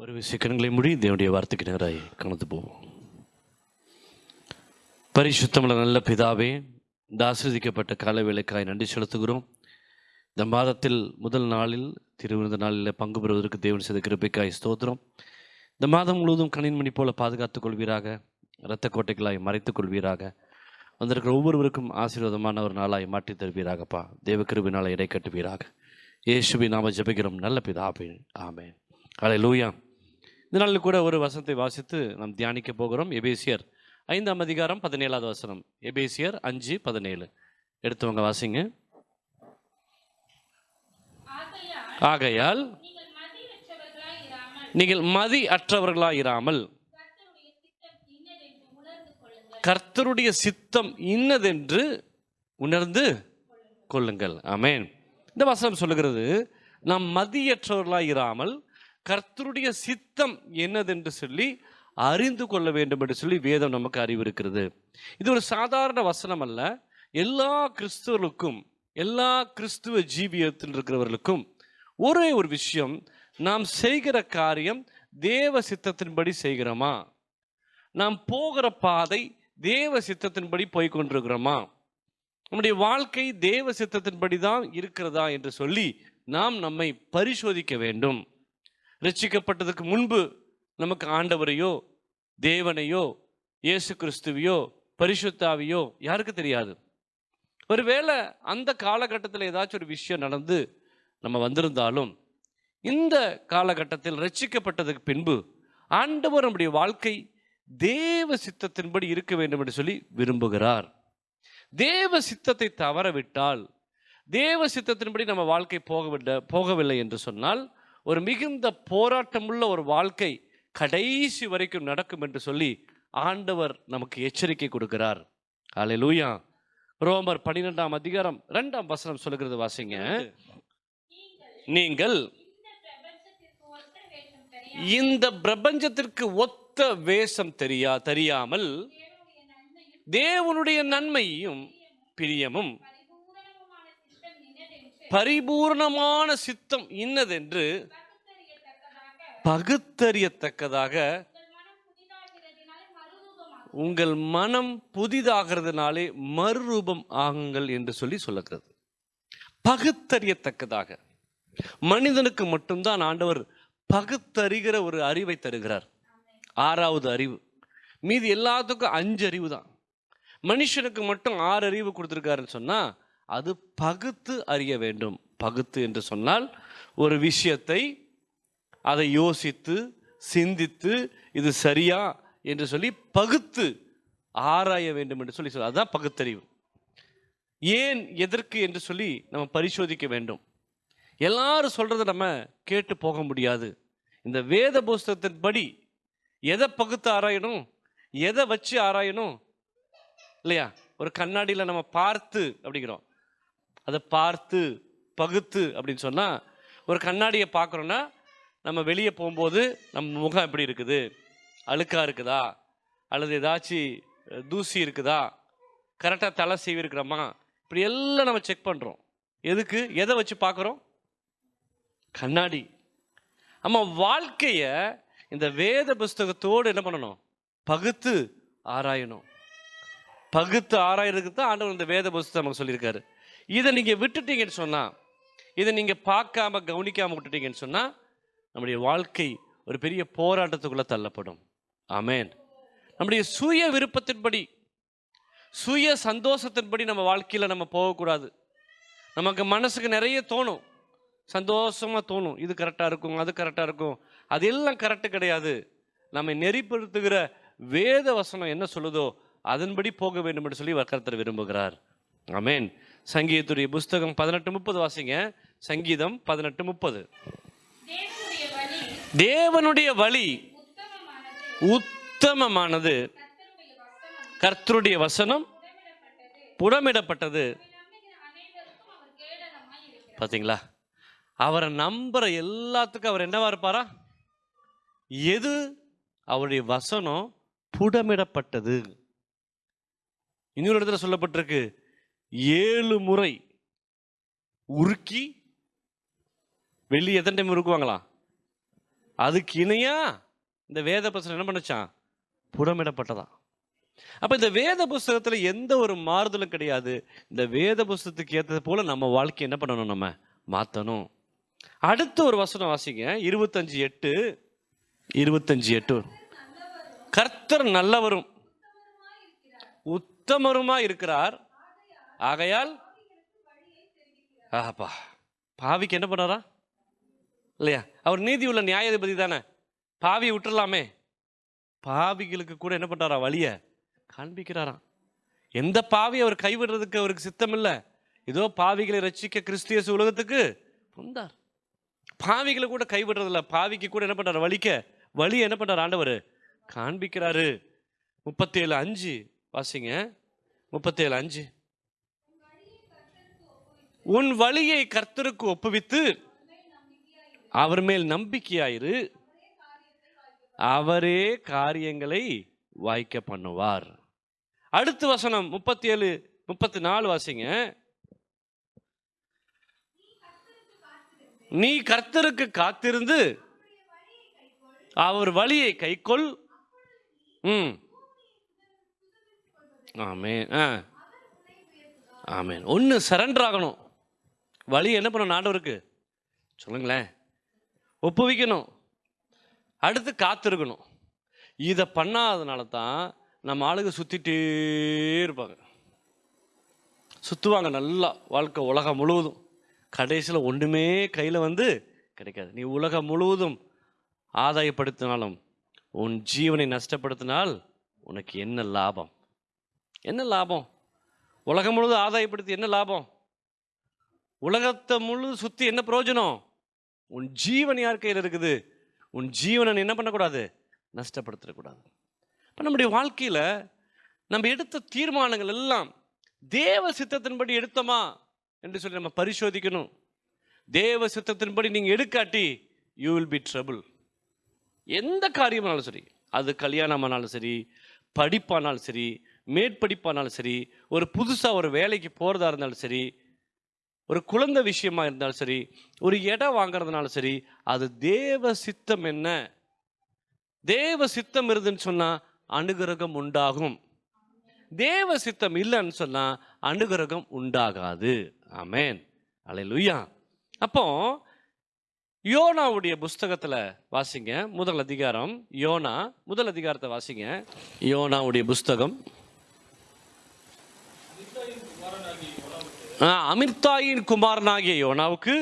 ஒரு விஷயங்களை முடி தேவனுடைய வார்த்தைக்கு நேராய் கலந்து போவோம். பரிசுத்தமுள்ள நல்ல பிதாவே, இந்த ஆசீர்வதிக்கப்பட்ட கால வேளைக்காய் நன்றி செலுத்துகிறோம். இந்த மாதத்தில் முதல் நாளில் திருவிருந்த நாளில் பங்கு பெறுவதற்கு தேவன் செய்த கிருபைக்காய் ஸ்தோத்திரம். இந்த மாதம் முழுவதும் கணின்மணி போல பாதுகாத்துக் கொள்வீராக, இரத்த கோட்டைகளாய் மறைத்துக் கொள்வீராக, வந்திருக்கிற ஒவ்வொருவருக்கும் ஆசீர்வாதமான ஒரு நாளாய் மாற்றி தருவீராகப்பா. தேவ கிருபையினால இடை கட்டுவீராக. இயேசுவின் நாம ஜெபிக்கிறோம் நல்ல பிதாவே, ஆமென். ஹல்லேலூயா. இந்த நாளில் கூட ஒரு வசனத்தை வாசித்து நாம் தியானிக்க போகிறோம். எபேசியர் 5ஆம் அதிகாரம் 17வது வசனம். எபேசியர் 5:17 எடுத்தவங்க வாசிங்க. ஆகையால் நீங்கள் மதி அற்றவர்களாயிராமல் கர்த்தருடைய சித்தம் இன்னதென்று உணர்ந்து கொள்ளுங்கள். ஆமென். இந்த வசனம் சொல்லுகிறது, நாம் மதியற்றவர்களாயிராமல் கர்த்தருடைய சித்தம் என்னதென்று சொல்லி அறிந்து கொள்ள வேண்டும் என்று சொல்லி வேதம் நமக்கு அறிவிருக்கிறது. இது ஒரு சாதாரண வசனம் அல்ல. எல்லா கிறிஸ்துவர்களுக்கும், எல்லா கிறிஸ்துவ ஜீவியத்தில் இருக்கிறவர்களுக்கும் ஒரே ஒரு விஷயம், நாம் செய்கிற காரியம் தேவ சித்தத்தின்படி செய்கிறோமா, நாம் போகிற பாதை தேவ சித்தத்தின்படி போய்கொண்டிருக்கிறோமா, நம்முடைய வாழ்க்கை தேவ சித்தத்தின்படி தான் இருக்கிறதா என்று சொல்லி நாம் நம்மை பரிசோதிக்க வேண்டும். ரட்சிக்கப்பட்டதுக்கு முன்பு நமக்கு ஆண்டவரையோ தேவனையோ இயேசு கிறிஸ்துவையோ பரிசுத்தாவையோ யாருக்கு தெரியாது. ஒருவேளை அந்த காலகட்டத்தில் ஏதாச்சும் ஒரு விஷயம் நடந்து நம்ம வந்திருந்தாலும், இந்த காலகட்டத்தில் ரட்சிக்கப்பட்டதுக்கு பின்பு ஆண்டவர் நம்முடைய வாழ்க்கை தேவ சித்தத்தின்படி இருக்க வேண்டும் என்று சொல்லி விரும்புகிறார். தேவ சித்தத்தை தவறவிட்டால், தேவ சித்தத்தின்படி நம்ம வாழ்க்கை போகவில்லை என்று சொன்னால், ஒரு மிகுந்த போராட்டமுள்ள ஒரு வாழ்க்கை கடைசி வரைக்கும் நடக்கும் என்று சொல்லி ஆண்டவர் நமக்கு எச்சரிக்கை கொடுக்கிறார். ஹல்லேலூயா. ரோமர் 12ஆம் அதிகாரம் 2ஆம் வசனம் சொல்லுகிறது, வாசிங்க. நீங்கள் இந்த பிரபஞ்சத்திற்கு ஒத்த வேஷம் தெரியாமல் தேவனுடைய நன்மையும் பிரியமும் பரிபூர்ணமான சித்தம் இன்னதென்று பகுத்தறியத்தக்கதாக உங்கள் மனம் புதிதாகிறதுனாலே மறுரூபம் ஆகுங்கள் என்று சொல்லி சொல்லுகிறது. பகுத்தறியத்தக்கதாக. மனிதனுக்கு மட்டும்தான் ஆண்டவர் பகுத்தறிகிற ஒரு அறிவை தருகிறார், 6வது அறிவு. மீதி எல்லாத்துக்கும் 5 அறிவு தான். மனுஷனுக்கு மட்டும் 6 அறிவு கொடுத்துருக்காருன்னு சொன்னா அது பகுத்து அறிய வேண்டும். பகுத்து என்று சொன்னால் ஒரு விஷயத்தை அதை யோசித்து சிந்தித்து இது சரியா என்று சொல்லி பகுத்து ஆராய வேண்டும் என்று சொல்லி அதுதான் பகுத்தறிவு. ஏன் எதற்கு என்று சொல்லி நம்ம பரிசோதிக்க வேண்டும். எல்லாரும் சொல்றதை நம்ம கேட்டு போக முடியாது. இந்த வேத புஸ்தகத்தின்படி எதை பகுத்து ஆராயணும், எதை வச்சு ஆராயணும் இல்லையா? ஒரு கண்ணாடியில் நம்ம பார்த்து அப்படிங்கிறோம், அதை பார்த்து பகுத்து அப்படின்னு சொன்னால், ஒரு கண்ணாடியை பார்க்குறோன்னா நம்ம வெளியே போகும்போது நம்ம முகம் எப்படி இருக்குது, அழுக்காக இருக்குதா, அல்லது ஏதாச்சும் தூசி இருக்குதா, கரெக்டாக தலை சீவி இருக்கிறோமா, இப்படி எல்லாம் நம்ம செக் பண்ணுறோம். எதுக்கு? எதை வச்சு பார்க்குறோம்? கண்ணாடி. நம்ம வாழ்க்கையை இந்த வேத புஸ்தகத்தோடு என்ன பண்ணணும்? பகுத்து ஆராயணும். பகுத்து ஆராயறதுக்கு தான் ஆண்டவர் இந்த வேத புஸ்தகம் நமக்கு சொல்லியிருக்காரு. இதை நீங்கள் விட்டுட்டீங்கன்னு சொன்னால், இதை நீங்கள் பார்க்காம கவனிக்காமல் விட்டுட்டீங்கன்னு சொன்னால், நம்முடைய வாழ்க்கை ஒரு பெரிய போராட்டத்துக்குள்ளே தள்ளப்படும். ஆமென். நம்முடைய சுய விருப்பத்தின்படி, சுய சந்தோஷத்தின்படி நம்ம வாழ்க்கையில் நம்ம போகக்கூடாது. நமக்கு மனசுக்கு நிறைய தோணும், சந்தோஷமாக தோணும், இது கரெக்டாக இருக்கும், அது கரெக்டாக இருக்கும். அதெல்லாம் கரெக்டு கிடையாது. நம்மை நெறிப்படுத்துகிற வேத வசனம் என்ன சொல்லுதோ அதன்படி போக வேண்டும் என்று சொல்லி கர்த்தர் விரும்புகிறார். ஆமென். சங்கீதத்துடைய புஸ்தகம் 18:30 வாசிங்க. சங்கீதம் 18:30. தேவனுடைய வழி உத்தமமானது, கர்த்தருடைய வசனம் புடமிடப்பட்டது. பார்த்தீங்களா? அவரை நம்புற எல்லாத்துக்கும் அவர் என்னவா இருப்பாரா? எது? அவருடைய வசனம் புடமிடப்பட்டது. இன்னொரு இடத்துல சொல்லப்பட்டிருக்கு, 7 முறை உருக்கி வெள்ளி எத்தனை டைம் உருக்குவாங்களா? அதுக்கு இணையா இந்த வேத புஸ்தகம் என்ன பண்ணுச்சான்? புடமிடப்பட்டதான். அப்ப இந்த வேத புஸ்தகத்துல எந்த ஒரு மாறுதலும் கிடையாது. இந்த வேத புஸ்தகத்துக்கு ஏற்றது போல நம்ம வாழ்க்கை என்ன பண்ணணும்? நம்ம மாத்தணும். அடுத்த ஒரு வசனம் வாசிங்க, 25:8. 25:8. கர்த்தர் நல்லவரும் உத்தமருமா இருக்கிறார், ஆகையால் ஆப்பா பாவிக்கு என்ன பண்ணாரா இல்லையா? அவர் நீதி உள்ள நியாயாதிபதி தானே. பாவியை விட்டுறலாமே, பாவிகளுக்கு கூட என்ன பண்றாரா? வழிய காண்பிக்கிறாராம். எந்த பாவி அவர் கைவிடுறதுக்கு அவருக்கு சித்தம் இல்லை. ஏதோ பாவிகளை ரட்சிக்க கிறிஸ்து உலகத்துக்கு வந்தார். பாவிகளை கூட கைவிடுறதில்ல. பாவிக்கு கூட என்ன பண்றாரு? வழி என்ன பண்றாரு? ஆண்டவர் காண்பிக்கிறாரு. 37:5 வாசிங்க. 37:5. உன் வழியை கர்த்தருக்கு ஒப்புவித்து அவர் மேல் நம்பிக்கையாயிரு, அவரே காரியங்களை வாய்க்க பண்ணுவார். அடுத்த வசனம் 37-34 வாசிங்க. நீ கர்த்தருக்கு காத்திருந்து அவர் வழியை கைக்கொள். ஆமென். ஆமென். ஒன்று சரண்டர் ஆகணும். வழி என்ன பண்ணணும்? ஆண்டவருக்கு சொல்லுங்களேன், ஒப்புவிக்கணும். அடுத்து காத்திருக்கணும். இதை பண்ணாதனால தான் நம்ம ஆளுங்க சுற்றிட்டே இருப்பாங்க. சுற்றுவாங்க நல்லா வாழ்க்கை உலகம் முழுவதும். கடைசியில் ஒன்றுமே கையில் கிடைக்காது. நீ உலகம் முழுவதும் ஆதாயப்படுத்தினாலும் உன் ஜீவனை நஷ்டப்படுத்தினால் உனக்கு என்ன லாபம்? என்ன லாபம்? உலகம் முழுவதும் ஆதாயப்படுத்தி என்ன லாபம்? உலகத்தை முழு சுற்றி என்ன பிரயோஜனம்? உன் ஜீவன் யார் கையில் இருக்குது? உன் ஜீவனை என்ன பண்ணக்கூடாது? நஷ்டப்படுத்தக்கூடாது. இப்போ நம்முடைய வாழ்க்கையில் நம்ம எடுத்த தீர்மானங்கள் எல்லாம் தேவ சித்தத்தின்படி எடுத்தோமா என்று சொல்லி நம்ம பரிசோதிக்கணும். தேவ சித்தத்தின்படி நீங்கள் எடுக்காட்டி யூ வில் பி ட்ரபிள். எந்த காரியமானாலும் சரி, அது கல்யாணமானாலும் சரி, படிப்பானாலும் சரி, மேற்படிப்பானாலும் சரி, ஒரு புதுசாக ஒரு வேலைக்கு போகிறதா இருந்தாலும் சரி, ஒரு குழந்தை விஷயமா இருந்தாலும் சரி, ஒரு இடம் வாங்குறதுனாலும் சரி, அது தேவ சித்தம் என்ன? தேவ சித்தம் இருந்துன்னு சொன்னால் அனுகிரகம் உண்டாகும். தேவ சித்தம் இல்லைன்னு சொன்னால் அனுகிரகம் உண்டாகாது. ஆமென். அல்லேலூயா. அப்போ யோனாவுடைய புஸ்தகத்தில் வாசிங்க, முதல் அதிகாரம். யோனா முதல் அதிகாரத்தை வாசிங்க. யோனாவுடைய புஸ்தகம். அமிர்தாயின் குமாரனாகிய யோனாவுக்கு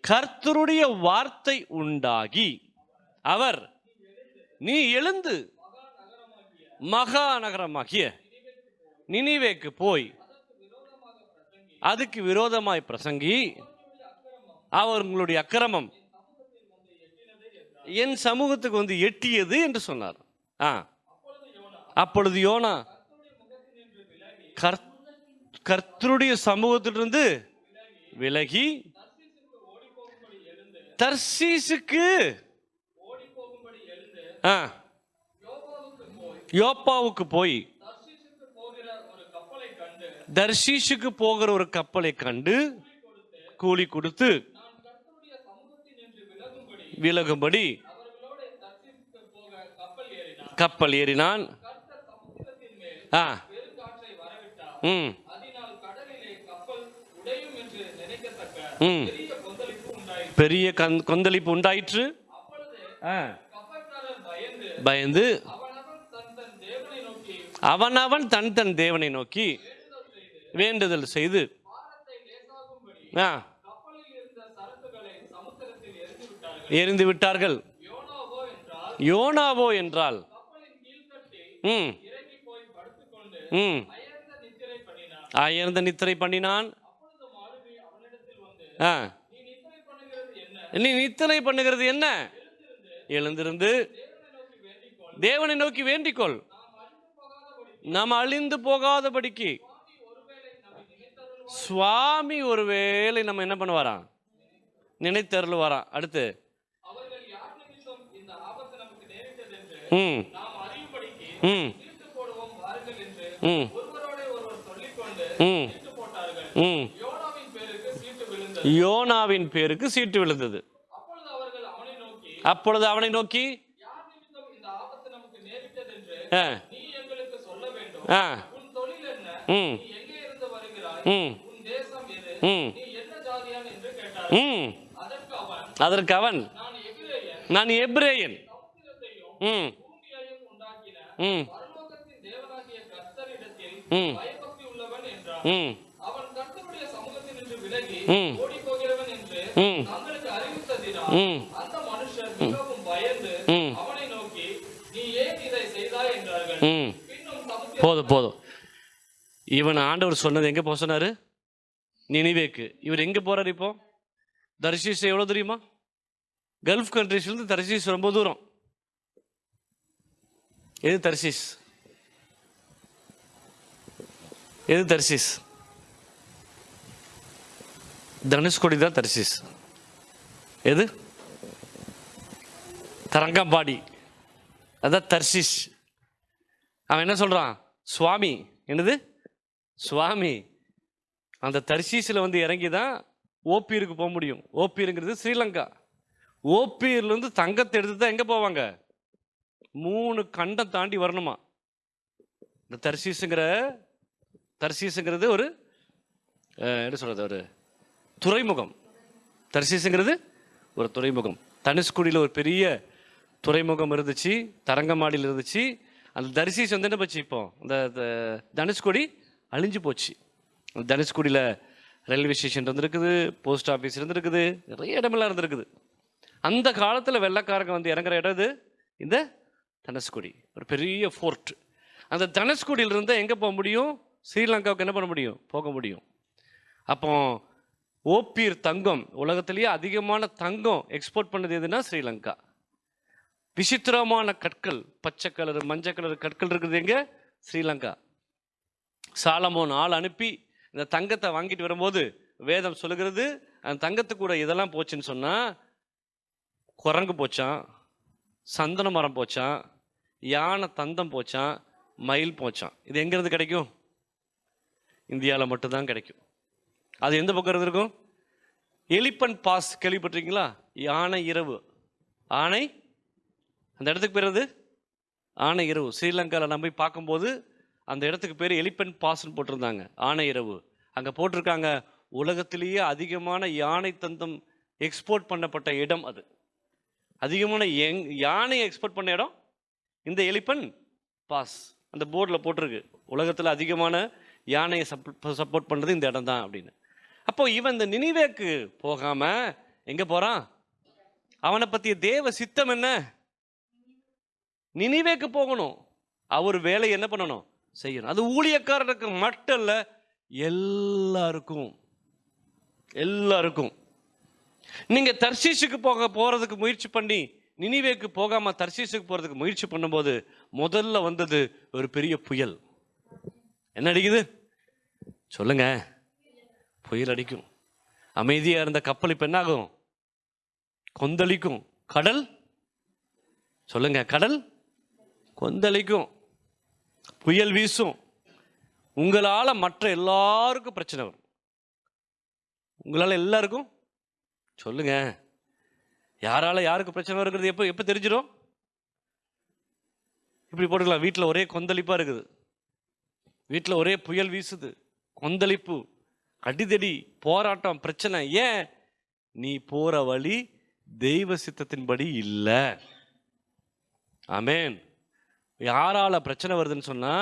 கர்த்தருடைய வார்த்தை உண்டாகி அவர், நீ எழுந்து மகா நகரமாகிய நினிவேக்கு போய் அதுக்கு விரோதமாய் பிரசங்கி, அவர்களுடைய அக்கிரமம் என் சமூகத்துக்கு எட்டியது என்று சொன்னார். அப்பொழுது யோனா கர்த்தருடைய சமூகத்திலிருந்து விலகி தர்சீசுக்கு யோப்பாவுக்கு போய் தர்ஷீஷுக்கு போகிற ஒரு கப்பலை கண்டு கூலி கொடுத்து விலகும்படி கப்பல் ஏறினான். பெரிய கொந்தளிப்பு உண்டாயிற்று. பயந்து அவனவன் தன் தன் தேவனை நோக்கி வேண்டுதல் செய்து எரிந்து விட்டார்கள். யோனாவோ என்றால் அயர்ந்த நித்திரை பண்ணினான். நீ நித்திரை பண்ணுகிறது என்ன? எழுந்திருந்து தேவனை நோக்கி வேண்டிக்கொள், நாம் அழிந்து போகாதபடிக்கு. சுவாமி ஒருவேளை நம்ம என்ன பண்ணுவாராம்? நினைத்தருள்வாராம். அடுத்து யோனாவின் பேருக்கு சீட்டு விழுந்தது. அப்பொழுது அவனை நோக்கி அதற்கு அவன், நான் எபிரேயன், போதும் போதும். இவன் ஆண்டவர் சொன்னது எங்க போக சொன்னாரு? நினிவேக்கு. இவர் எங்க போறாரு இப்போ? தர்ஷீஸ் எவ்வளவு தெரியுமா? கல்ஃப் கண்ட்ரீஸ்ல இருந்து தர்ஷீஸ் ரொம்ப தூரம். எது தர்ஷீஸ்? எது தர்ஷீஸ்? தனுஷ்கோடி தான் தர்ஷீஸ். எது? தரங்கம்பாடி, அதான் தர்ஷீஸ். அவன் என்ன சொல்றான்? சுவாமி. என்னது சுவாமி? அந்த தர்ஷீஸில் வந்து இறங்கி தான் ஓப்பீருக்கு போக முடியும். ஓப்பீருங்கிறது ஸ்ரீலங்கா. ஓப்பீர்லேருந்து தங்கத்தை எடுத்து தான் எங்கே போவாங்க? 3 கண்டம் தாண்டி வரணுமா. இந்த தர்ஷீஸுங்கிறது ஒரு என்ன சொல்கிறது, ஒரு துறைமுகம். தர்ஷீஸுங்கிறது ஒரு துறைமுகம். தனுஷ்கோடியில் ஒரு பெரிய துறைமுகம் இருந்துச்சு, தரங்கம்பாடியில் இருந்துச்சு. அந்த தர்ஷீஸ் வந்து என்ன போச்சு? இப்போ அந்த தனுஷ்கோடி அழிஞ்சு போச்சு. தனுஷ்கோடியில் ரயில்வே ஸ்டேஷன் இருந்திருக்குது, போஸ்ட் ஆஃபீஸ் இருந்திருக்குது, நிறைய இடமெல்லாம் இருந்திருக்குது. அந்த காலத்தில் வெள்ளைக்காரங்க வந்து இறங்குற இடம் இது, இந்த தனுஷ்கோடி. ஒரு பெரிய ஃபோர்ட். அந்த தனுஷ்கோடியிலிருந்து எங்கே போக முடியும்? ஸ்ரீலங்காவுக்கு என்ன பண்ண முடியும்? போக முடியும். அப்போ ஓப்பீர் தங்கம், உலகத்திலேயே அதிகமான தங்கம் எக்ஸ்போர்ட் பண்ணது எதுனா ஸ்ரீலங்கா. விசித்திரமான கற்கள், பச்சை கலர் மஞ்சள் கலர் கற்கள் இருக்குது எங்க? ஸ்ரீலங்கா. சாலமோன் ஆள் அனுப்பி இந்த தங்கத்தை வாங்கிட்டு வரும்போது வேதம் சொல்லுகிறது, அந்த தங்கத்துக்கு கூட இதெல்லாம் போச்சுன்னு சொன்னா, குரங்கு போச்சான், சந்தன மரம் போச்சான், யானை தந்தம் போச்சான், மயில் போச்சான். இது எங்கிருந்து கிடைக்கும்? இந்தியாவில் மட்டும்தான் கிடைக்கும். அது எந்த பக்கம் இருக்கும்? எலிபென்ட் பாஸ் கேள்விப்பட்டிருக்கீங்களா? யானை இரவு. ஆனை, அந்த இடத்துக்கு பேர் அது ஆனை இரவு. ஸ்ரீலங்காவில் நம்ம போய் பார்க்கும்போது அந்த இடத்துக்கு பேர் எலிபென்ட் பாஸ்ன்னு போட்டிருந்தாங்க, ஆனை இரவு. அங்கே போட்டிருக்காங்க, உலகத்திலேயே அதிகமான யானை தந்தம் எக்ஸ்போர்ட் பண்ணப்பட்ட இடம் அது. அதிகமான யானை எக்ஸ்போர்ட் பண்ண இடம் இந்த எலிபென்ட் பாஸ். அந்த போர்டில் போட்டிருக்கு, உலகத்தில் அதிகமான யானையை சப்போர்ட் பண்ணுறது இந்த இடம் தான் அப்படின்னு. அப்போ இவன் இந்த நினிவேக்கு போகாமல் எங்கே போகிறான்? அவனை பற்றிய தேவ சித்தம் என்ன? நினிவேக்கு போகணும். அவர் வேலை என்ன பண்ணணும்? செய்யணும். அது ஊழியக்காரருக்கு மட்டும் இல்லை, எல்லாருக்கும். எல்லாருக்கும். நீங்க தர்ஷீஷுக்கு போறதுக்கு முயற்சி பண்ணி நினிவேக்கு போகாம தர்ஷீஷுக்கு போறதுக்கு முயற்சி பண்ணும்போது முதல்ல வந்தது ஒரு பெரிய புயல். என்ன அடிக்குது சொல்லுங்க? புயல் அடிக்கும். அமைதியா இருந்த கப்பல் இப்ப என்ன ஆகும்? கொந்தளிக்கும். கடல் சொல்லுங்க, கடல் கொந்தளிக்கும். புயல் வீசும். உங்களால மற்ற எல்லாருக்கும் பிரச்சனை வரும். உங்களால எல்லாருக்கும் சொல்லுங்க, யாரால யாருக்கு பிரச்சனை வருகிறது எப்போ எப்போ தெரிஞ்சிடும்? இப்படி போட்டுக்கலாம். வீட்டில் ஒரே கொந்தளிப்பா இருக்குது, வீட்டில் ஒரே புயல் வீசுது, கொந்தளிப்பு, அடிதடி, போராட்டம், பிரச்சனை. ஏன்? நீ போற வழி தெய்வ சித்தத்தின்படி இல்லை. ஆமேன். யாரால பிரச்சனை வருதுன்னு சொன்னா,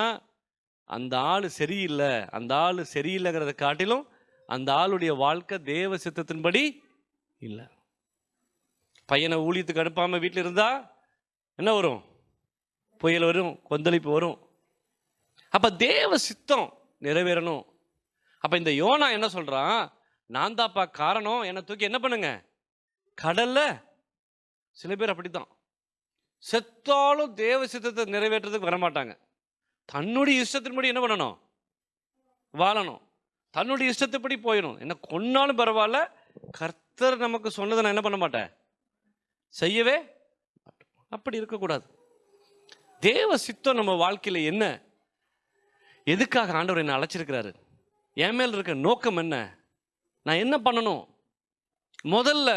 அந்த ஆள் சரியில்லை, அந்த ஆள் சரியில்லைங்கிறத காட்டிலும் அந்த ஆளுடைய வாழ்க்கை தேவ சித்தத்தின்படி இல்லை. பையனை ஊழியத்துக்கு அனுப்பாம வீட்டில் இருந்தா என்ன வரும்? புயல் வரும், கொந்தளிப்பு வரும். அப்ப தேவ சித்தம் நிறைவேறணும். அப்ப இந்த யோனா என்ன சொல்றான்? நான் தாப்பா காரணம், என்னை தூக்கி என்ன பண்ணுங்க கடல்ல. சில பேர் அப்படித்தான், செத்தாலும் தேவ சித்தத்தை நிறைவேற்றதுக்கு வரமாட்டாங்க. தன்னுடைய இஷ்டத்தின்படி என்ன பண்ணணும்? வாழணும். தன்னுடைய இஷ்டத்தைப்படி போயிடும். என்ன கொன்னாலும் பரவாயில்ல, கர்த்தர் நமக்கு சொன்னதை நான் என்ன பண்ண மாட்டேன், செய்யவே. அப்படி இருக்கக்கூடாது. தேவ சித்தம் நம்ம வாழ்க்கையில என்ன? எதுக்காக ஆண்டவர் என்னை அழைச்சிருக்கிறாரு? என் மேல் இருக்க நோக்கம் என்ன? நான் என்ன பண்ணணும்? முதல்ல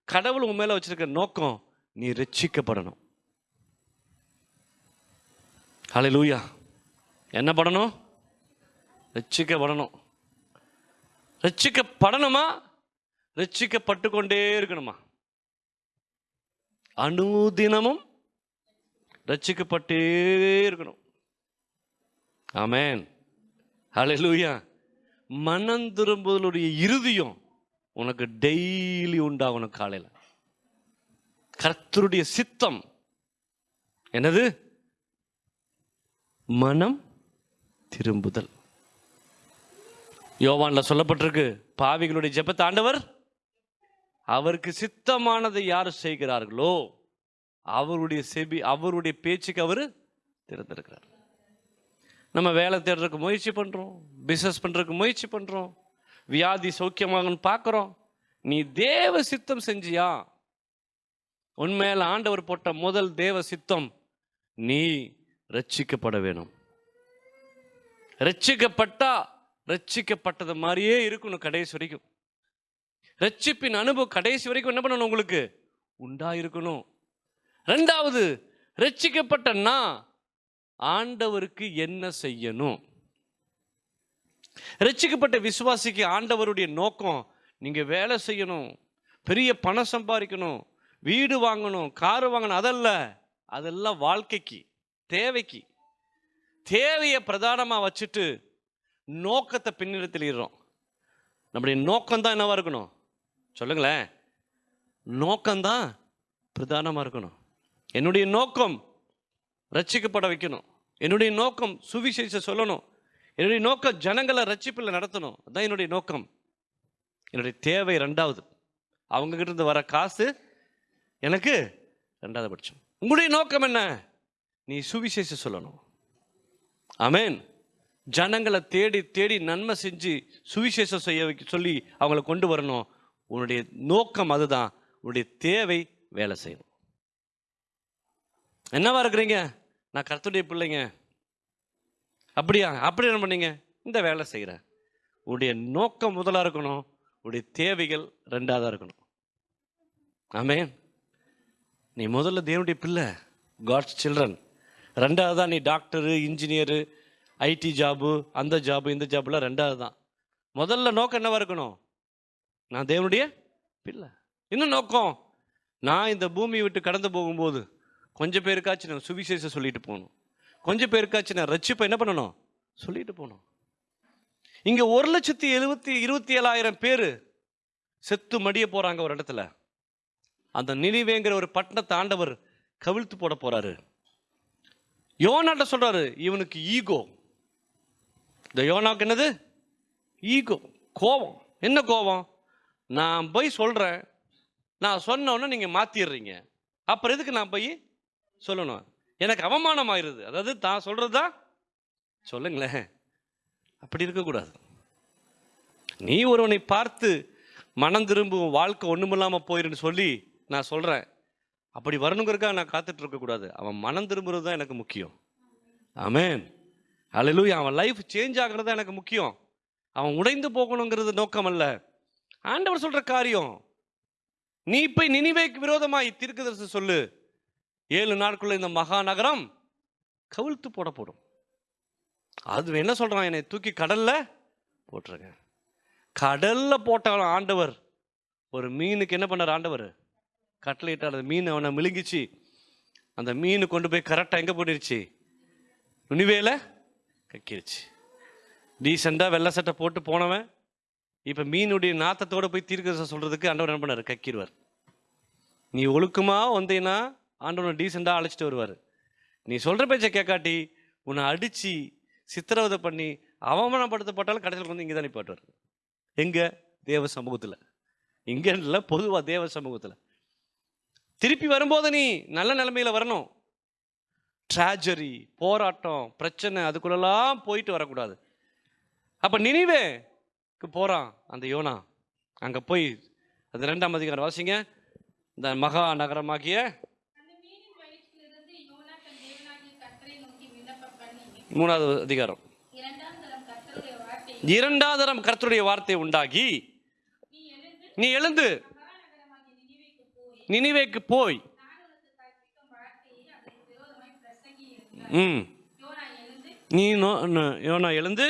கடவுள் உன் மேல வச்சிருக்க நோக்கம் நீ ரட்சிக்கப்படணும். ஹல்லேலூயா. என்ன படணும்? ரட்சிக்கப்படணும். ரட்சிக்கப்படணுமா? ரட்சிக்கப்பட்டு கொண்டே இருக்கணுமா? அனுதினமும் ரட்சிக்கப்பட்டே இருக்கணும். ஆமென். ஹல்லேலூயா. மனம் திரும்புதலுடைய இறுதியும் உனக்கு டெய்லி உண்டாகணும். காலையில் கர்த்தருடைய சித்தம் என்னது? மனம் திரும்புதல். யோவான்ல சொல்லப்பட்டிருக்கு, பாவிகளுடைய ஜெபத்தை ஆண்டவர் அவருக்கு சித்தமானதை யார் செய்கிறார்களோ அவருடைய செவி, அவருடைய பேச்சுக்கு அவர் திறந்திருக்கிறார். நம்ம வேலை தேடுறதுக்கு முயற்சி பண்ணுறோம், பிஸ்னஸ் பண்ணுறதுக்கு முயற்சி பண்ணுறோம், வியாதி சௌக்கியமாகன்னு பார்க்குறோம். நீ தேவ சித்தம் செஞ்சியா? உண்மையில ஆண்டவர் போட்ட முதல் தேவ சித்தம், நீ ரட்சிக்கப்பட வேணும். ரட்சிக்கப்பட்டா ரட்சிக்கப்பட்டது மாதிரியே இருக்கணும் கடைசி வரைக்கும். ரட்சிப்பின் அனுபவம் கடைசி வரைக்கும் என்ன பண்ணணும்? உங்களுக்கு உண்டாயிருக்கணும். ரெண்டாவது, ரட்சிக்கப்பட்டன்னா ஆண்டவருக்கு என்ன செய்யணும்? ரட்சிக்கப்பட்ட விசுவாசிக்கு ஆண்டவருடைய நோக்கம், நீங்க வேலை செய்யணும், பெரிய பணம் சம்பாதிக்கணும், வீடு வாங்கணும், காரு வாங்கணும், அதெல்லாம் வாழ்க்கைக்கு தேவைக்கு. தேவையை பிரதானமா வச்சுட்டு நோக்கத்தை பின்னிடத்திலிடுறோம். நம்முடைய நோக்கம்தான் என்னவா இருக்கணும்? சொல்லுங்களேன். நோக்கம்தான் பிரதானமா இருக்கணும். என்னுடைய நோக்கம் ரட்சிக்கப்பட வைக்கணும். என்னுடைய நோக்கம் சுவிசேஷம் சொல்லணும். என்னுடைய நோக்கம் ஜனங்களை ரட்சிப்பில் நடத்தணும். அதுதான் என்னுடைய நோக்கம். என்னுடைய தேவை ரெண்டாவது. அவங்க கிட்ட இருந்து வர காசு எனக்கு ரெண்டாவது பட்சம். உங்களுடைய நோக்கம் என்ன? நீ சுவிசேஷம் சொல்லணும். ஆமென். ஜனங்களை தேடி தேடி நன்மை செஞ்சு சுவிசேஷம் செய்ய வைக்க சொல்லி அவங்கள கொண்டு வரணும். உன்னுடைய நோக்கம் அதுதான். உன்னுடைய தேவை வேலை செய்யணும். என்னவா இருக்கிறீங்க? நான் கர்த்தருடைய பிள்ளைங்க. அப்படியா? அப்படி என்ன பண்ணீங்க? இந்த வேலை செய்கிறேன். உன்னுடைய நோக்கம் முதலா இருக்கணும், உன்னுடைய தேவைகள் ரெண்டாவதா இருக்கணும். ஆமென். நீ முதல்ல தேவனுடைய பிள்ளை, காட்ஸ் சில்ட்ரன். ரெண்டாவது தான் நீ டாக்டரு, இன்ஜினியரு, ஐடி ஜாபு, அந்த ஜாபு, இந்த ஜாபுலாம் ரெண்டாவது தான். முதல்ல நோக்கம் என்னவா இருக்கணும்? நான் தேவனுடைய பிள்ளை. இன்னும் நோக்கம், நான் இந்த பூமியை விட்டு கடந்து போகும்போது கொஞ்சம் பேருக்காச்சும் நான் சுவிசேஷம் சொல்லிட்டு போகணும், கொஞ்சம் பேருக்காச்சும் நான் ரட்சிப்பை என்ன பண்ணணும்? சொல்லிட்டு போகணும். இங்க 1,27,000 பேர் செத்து மடிய போறாங்க ஒரு இடத்துல. அந்த நினிவேங்கிற ஒரு பட்டணத்தை ஆண்டவர் கவிழ்த்து போட போறாரு. யோனாட்ட சொல்றாரு, இவனுக்கு ஈகோ. இந்த யோனாவுக்கு என்னது? ஈகோ, கோபம். என்ன கோபம்? நான் போய் சொல்றேன், நான் சொன்னோன்னு நீங்க மாத்திடுறீங்க, அப்புறம் எதுக்கு நான் போய் சொல்லணும்? எனக்கு அவமானம் ஆயிருது. அதாவது தான் சொல்றதா சொல்லுங்களேன். அப்படி இருக்கக்கூடாது. நீ ஒருவனை பார்த்து மனம் திரும்பும், வாழ்க்கை ஒண்ணுமில்லாம போயிருன்னு சொல்லி நான் சொல்றேன், அப்படி வரணுங்கிறதுக்காக நான் காத்துட்டு இருக்கக்கூடாது. அவன் மனம் திரும்புறது தான் எனக்கு முக்கியம். ஆமென். ஹல்லேலூயா. அவன் லைஃப் சேஞ்ச் ஆகிறது தான் எனக்கு முக்கியம். அவன் உடைந்து போகணுங்கிறது நோக்கம் அல்ல. ஆண்டவர் சொல்ற காரியம், நீ போய் நினிவேக்கு விரோதமாய் தீர்க்கதரிசனம் சொல்லு, 7 நாட்குள்ள இந்த மகா நகரம் கவிழ்த்து போடப்படும். அது என்ன சொல்றான்? என்னை தூக்கி கடல்ல போட்டுருங்க. கடல்ல போட்டாலும் ஆண்டவர் ஒரு மீனுக்கு என்ன பண்ணார்? ஆண்டவர் கட்டளையிட்டார். அந்த மீன் அவனை மிழுங்கிச்சு. அந்த மீன் கொண்டு போய் கரெக்டாக எங்கே போட்டுருச்சு? நினிவேல கக்கிருச்சு. டீசெண்டாக வெள்ளை சட்டை போட்டு போனவன் இப்போ மீனுடைய நாத்தத்தோடு போய் தீர்க்கதரிசனம் சொல்கிறதுக்கு ஆண்டவர் என்ன பண்ணார்? கக்கிடுவார். நீ ஒழுக்கமாக வந்தீங்கன்னா ஆண்டவனை டீசெண்டாக அழைச்சிட்டு வருவார். நீ சொல்கிற பேச்சை கேட்காட்டி உன்னை அடித்து சித்திரவதை பண்ணி அவமானப்படுத்தப்பட்டாலும் கடைசியில் வந்து இங்கே தான் நிப்பாட்டுவார். எங்கே? தேவ சமூகத்தில். இங்கே இல்லை, பொதுவாக தேவ சமூகத்தில். திருப்பி வரும்போது நீ நல்ல நிலைமையில வரணும். ட்ராஜரி, போராட்டம், பிரச்சனை அதுக்குள்ளெல்லாம் போயிட்டு வரக்கூடாது. அப்ப நினிவேக்கு போறான் அந்த யோனா. அங்க போய் அது 2ஆம் அதிகாரம் வாசிங்க. இந்த மகா நகரமாகிய 3வது அதிகாரம் 2ஆம் தரம் கர்த்தருடைய வார்த்தை உண்டாகி, நீ எழுந்து நினிவேக்கு போய் ம் யோனா எழுந்து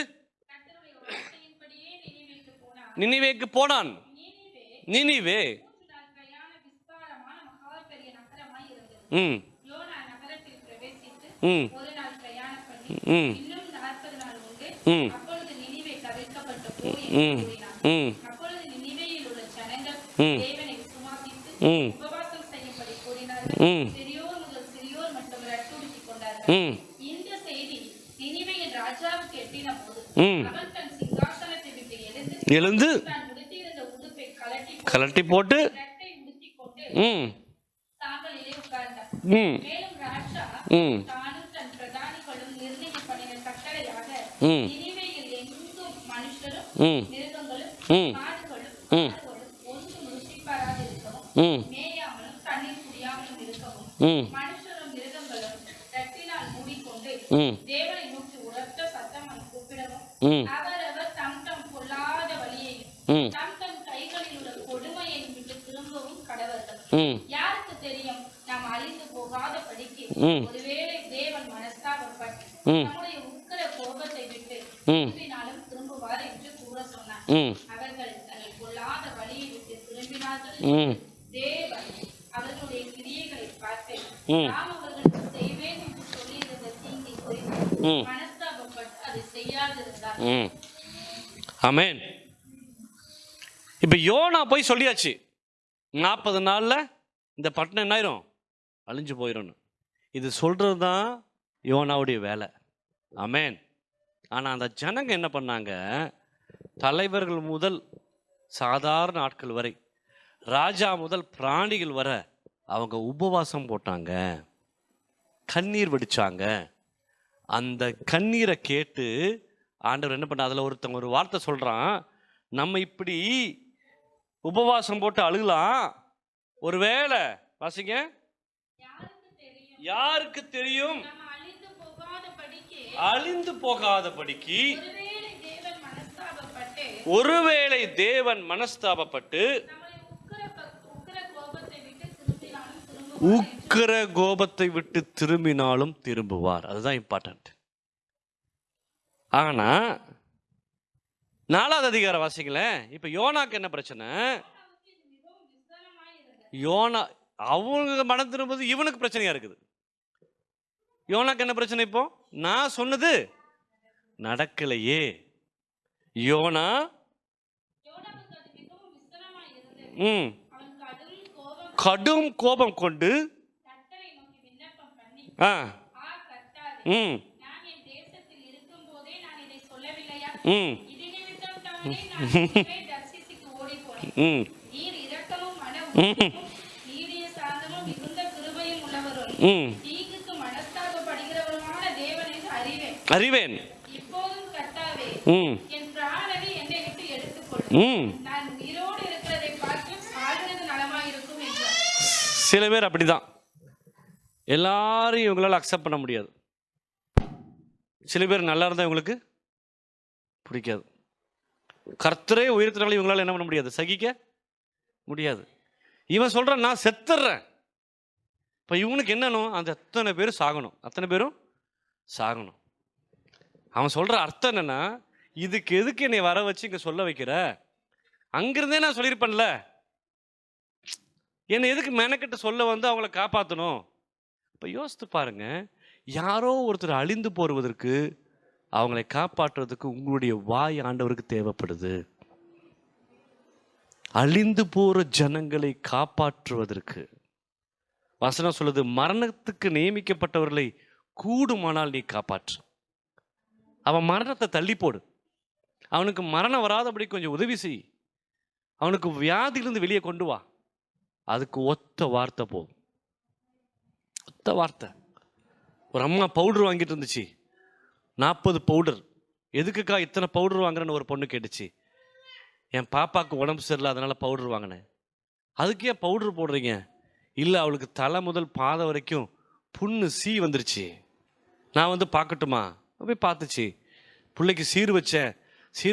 நினிவேக்கு போனான். நினிவே ம் ம் ம் ம் ம் ம் ம் ம் ம் எழுந்து கலட்டி போட்டு ம் ம் ம் ம் ம் ம் ம் ம் ம் ம் ம் ஆமென். இப்ப யோனா போய் சொல்லியாச்சு 40 நாள்ல இந்த பட்டணம் என்ன ஆயிரும், அழிஞ்சு போயிடும். இது சொல்றது தான் யோனாவுடைய வேலை. ஆமென். ஆனா அந்த ஜனங்க என்ன பண்ணாங்க, தலைவர்கள் முதல் சாதாரண ஆட்கள் வரை, ராஜா முதல் பிராணிகள் வர அவங்க உபவாசம் போட்டாங்க, கண்ணீர் வடிச்சாங்க. அந்த கண்ணீரை கேட்டு ஆண்டவர் என்ன பண்ண, அதில் ஒருத்தங்க ஒரு வார்த்தை சொல்றான், நம்ம இப்படி உபவாசம் போட்டு அழுகலாம், ஒருவேளை வாசிங்க, யாருக்கு தெரியும், அழிந்து போகாதபடிக்கு ஒருவேளை தேவன் மனஸ்தாபப்பட்டு உக்கிர கோபத்தை விட்டு திரும்பினாலும் திரும்புவார். அதுதான் இம்பார்ட்டன்ட். ஆனா 4வது அதிகார வாசிங்களேன். இப்ப யோனாக்கு என்ன பிரச்சனை, யோனா அவங்க மனம் திரும்புவது இவனுக்கு பிரச்சனையா இருக்குது. யோனாக்கு என்ன பிரச்சனை, இப்போ நான் சொன்னது நடக்கலையே. யோனா கடும் கோபம் கொண்டு அறிவேன். சில பேர் அப்படிதான், எல்லாரையும் இவங்களால அக்செப்ட் பண்ண முடியாது. சில பேர் நல்லா இருந்தால் இவங்களுக்கு பிடிக்காது. கர்த்தரே உயர்த்தினாலும் இவங்களால என்ன பண்ண முடியாது, சகிக்க முடியாது. இவன் சொல்றான் நான் செத்துறேன். இப்போ இவனுக்கு என்னணும், அந்த அத்தனை பேரும் சாகணும், அத்தனை பேரும் சாகணும். அவன் சொல்ற அர்த்தம் என்னன்னா, இதுக்கு எதுக்கு என்னை வர வச்சு இங்க சொல்ல வைக்கிற, அங்கிருந்தே நான் சொல்லியிருப்பேன்ல, என்னை எதுக்கு மெனக்கிட்ட சொல்ல வந்து அவங்கள காப்பாற்றணும். இப்போ யோசித்து பாருங்க, யாரோ ஒருத்தர் அழிந்து போடுவதற்கு, அவங்களை காப்பாற்றுறதுக்கு உங்களுடைய வாய் ஆண்டவருக்கு தேவைப்படுது. அழிந்து போற ஜனங்களை காப்பாற்றுவதற்கு வசனம் சொல்லுது, மரணத்துக்கு நியமிக்கப்பட்டவர்களை கூடுமானால் நீ காப்பாற்று. அவன் மரணத்தை தள்ளி போடு, அவனுக்கு மரணம் வராதபடி கொஞ்சம் உதவி செய், அவனுக்கு வியாதியிலிருந்து வெளியே கொண்டு வா. அதுக்கு ஒத்த வார்த்தை போதும், ஒத்த வார்த்தை. ஒரு அம்மா பவுடர் வாங்கிட்டு இருந்துச்சு, 40 பவுடர். எதுக்குக்கா இத்தனை பவுடர் வாங்குறேன்னு ஒரு பொண்ணு கேட்டுச்சு. என் பாப்பாவுக்கு உடம்பு சரியில்லை, அதனால பவுடர் வாங்கினேன். அதுக்கு ஏன் பவுடர் போடுறீங்க? இல்லை, அவளுக்கு தலை முதல் பாதம் வரைக்கும் புண்ணு வந்துருச்சு, நான் வந்து பார்க்கட்டுமா? போய் பார்த்துச்சு. பிள்ளைக்கு சீர்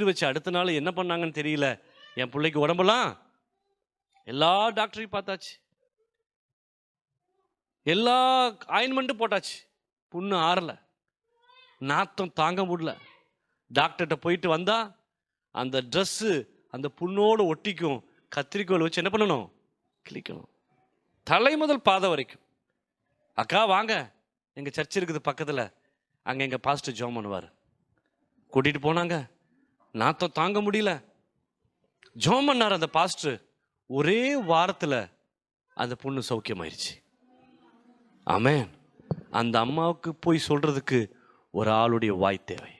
வச்ச அடுத்த நாள் என்ன பண்ணாங்கன்னு தெரியல, என் பிள்ளைக்கு உடம்பெல்லாம் எல்லா டாக்டரையும் பார்த்தாச்சு, எல்லா ஆயின்மெண்ட்டும் போட்டாச்சு, புண்ணு ஆறலை, நாத்தம் தாங்க முடியல. டாக்டர்கிட்ட போயிட்டு வந்தா அந்த ட்ரெஸ்ஸு அந்த புண்ணோடு ஒட்டிக்கும். கத்திரிக்கோல் வச்சு என்ன பண்ணணும்? கிளிக்கணும். தலை முதல் பாதம் வரைக்கும். அக்கா வாங்க, எங்கள் சர்ச் இருக்குது பக்கத்தில், அங்கே எங்கள் பாஸ்டர் ஜெபம் பண்ணுவார். கூட்டிகிட்டு போனாங்க. நாத்தம் தாங்க முடியல. ஜெபம் பண்ணார் அந்த பாஸ்டர். ஒரே வாரத்தில் அந்த பொண்ணு சௌக்கியமாயிருச்சு. ஆமென். அந்த அம்மாவுக்கு போய் சொல்றதுக்கு ஒரு ஆளுடைய வாய் தேவை.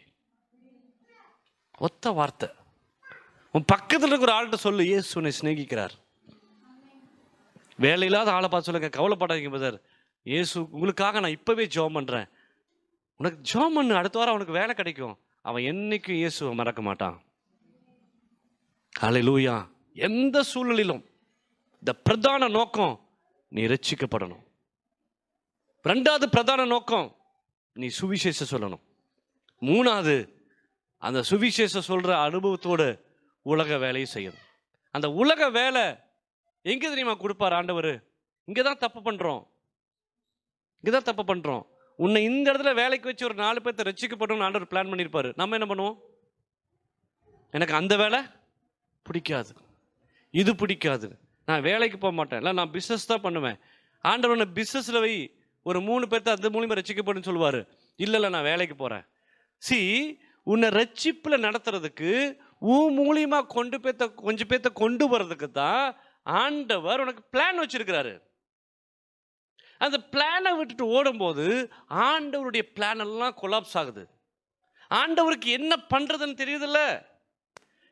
ஒத்த வார்த்தை. உன் பக்கத்தில் இருக்கிற ஒரு ஆள்கிட்ட சொல்லு, இயேசு உன்னை சிநேகிக்கிறார். வேலையில்லாத ஆளை பார்த்து சொல்லுங்க, கவலைப்படாதீங்க பிரதர், இயேசு உங்களுக்காக நான் இப்பவே ஜெபம் பண்றேன். உனக்கு ஜெபம் பண்ணு, அடுத்த வாரம் அவனுக்கு வேலை கிடைக்கும். அவன் என்னைக்கும் இயேசுவை மறக்க மாட்டான். ஹல்லேலூயா. எந்த சூழ்நிலையிலும் இந்த பிரதான நோக்கம் நீ ரட்சிக்கப்படணும். ரெண்டாவது பிரதான நோக்கம் நீ சுவிசேஷம் சொல்லணும். மூணாவது அந்த சுவிசேஷம் சொல்ற அனுபவத்தோடு உலக வேலையை செய்யணும். அந்த உலக வேலை எங்க தெரியுமா கொடுப்பார் ஆண்டவர்? இங்கதான் தப்பு பண்றோம், இங்கதான் தப்பு பண்றோம். உன்னை இந்த இடத்துல வேலைக்கு வச்சு ஒரு 4 பேர்த்த ரட்சிக்கப்படணும்னு ஆண்டவர் பிளான் பண்ணியிருப்பாரு. நம்ம என்ன பண்ணுவோம்? எனக்கு அந்த வேலை பிடிக்காது, இது பிடிக்காது, நான் வேலைக்கு போக மாட்டேன், இல்லை நான் பிஸ்னஸ் தான் பண்ணுவேன். ஆண்டவர் உன்னை பிஸ்னஸில் வை, ஒரு 3 பேர்த்த அது மூலியமாக ரட்சிக்கப்படும் சொல்லுவார். இல்லை நான் வேலைக்கு போகிறேன். உன்னை ரட்சிப்பில் நடத்துறதுக்கு உன் மூலியமா கொஞ்சம் பேர்த்த கொண்டு வர்றதுக்கு தான் ஆண்டவர் உனக்கு பிளான் வச்சிருக்கிறாரு. அந்த பிளானை விட்டுட்டு ஓடும்போது ஆண்டவருடைய பிளான் எல்லாம் கொலாப்ஸ் ஆகுது. ஆண்டவருக்கு என்ன பண்றதுன்னு தெரியுதுல்ல.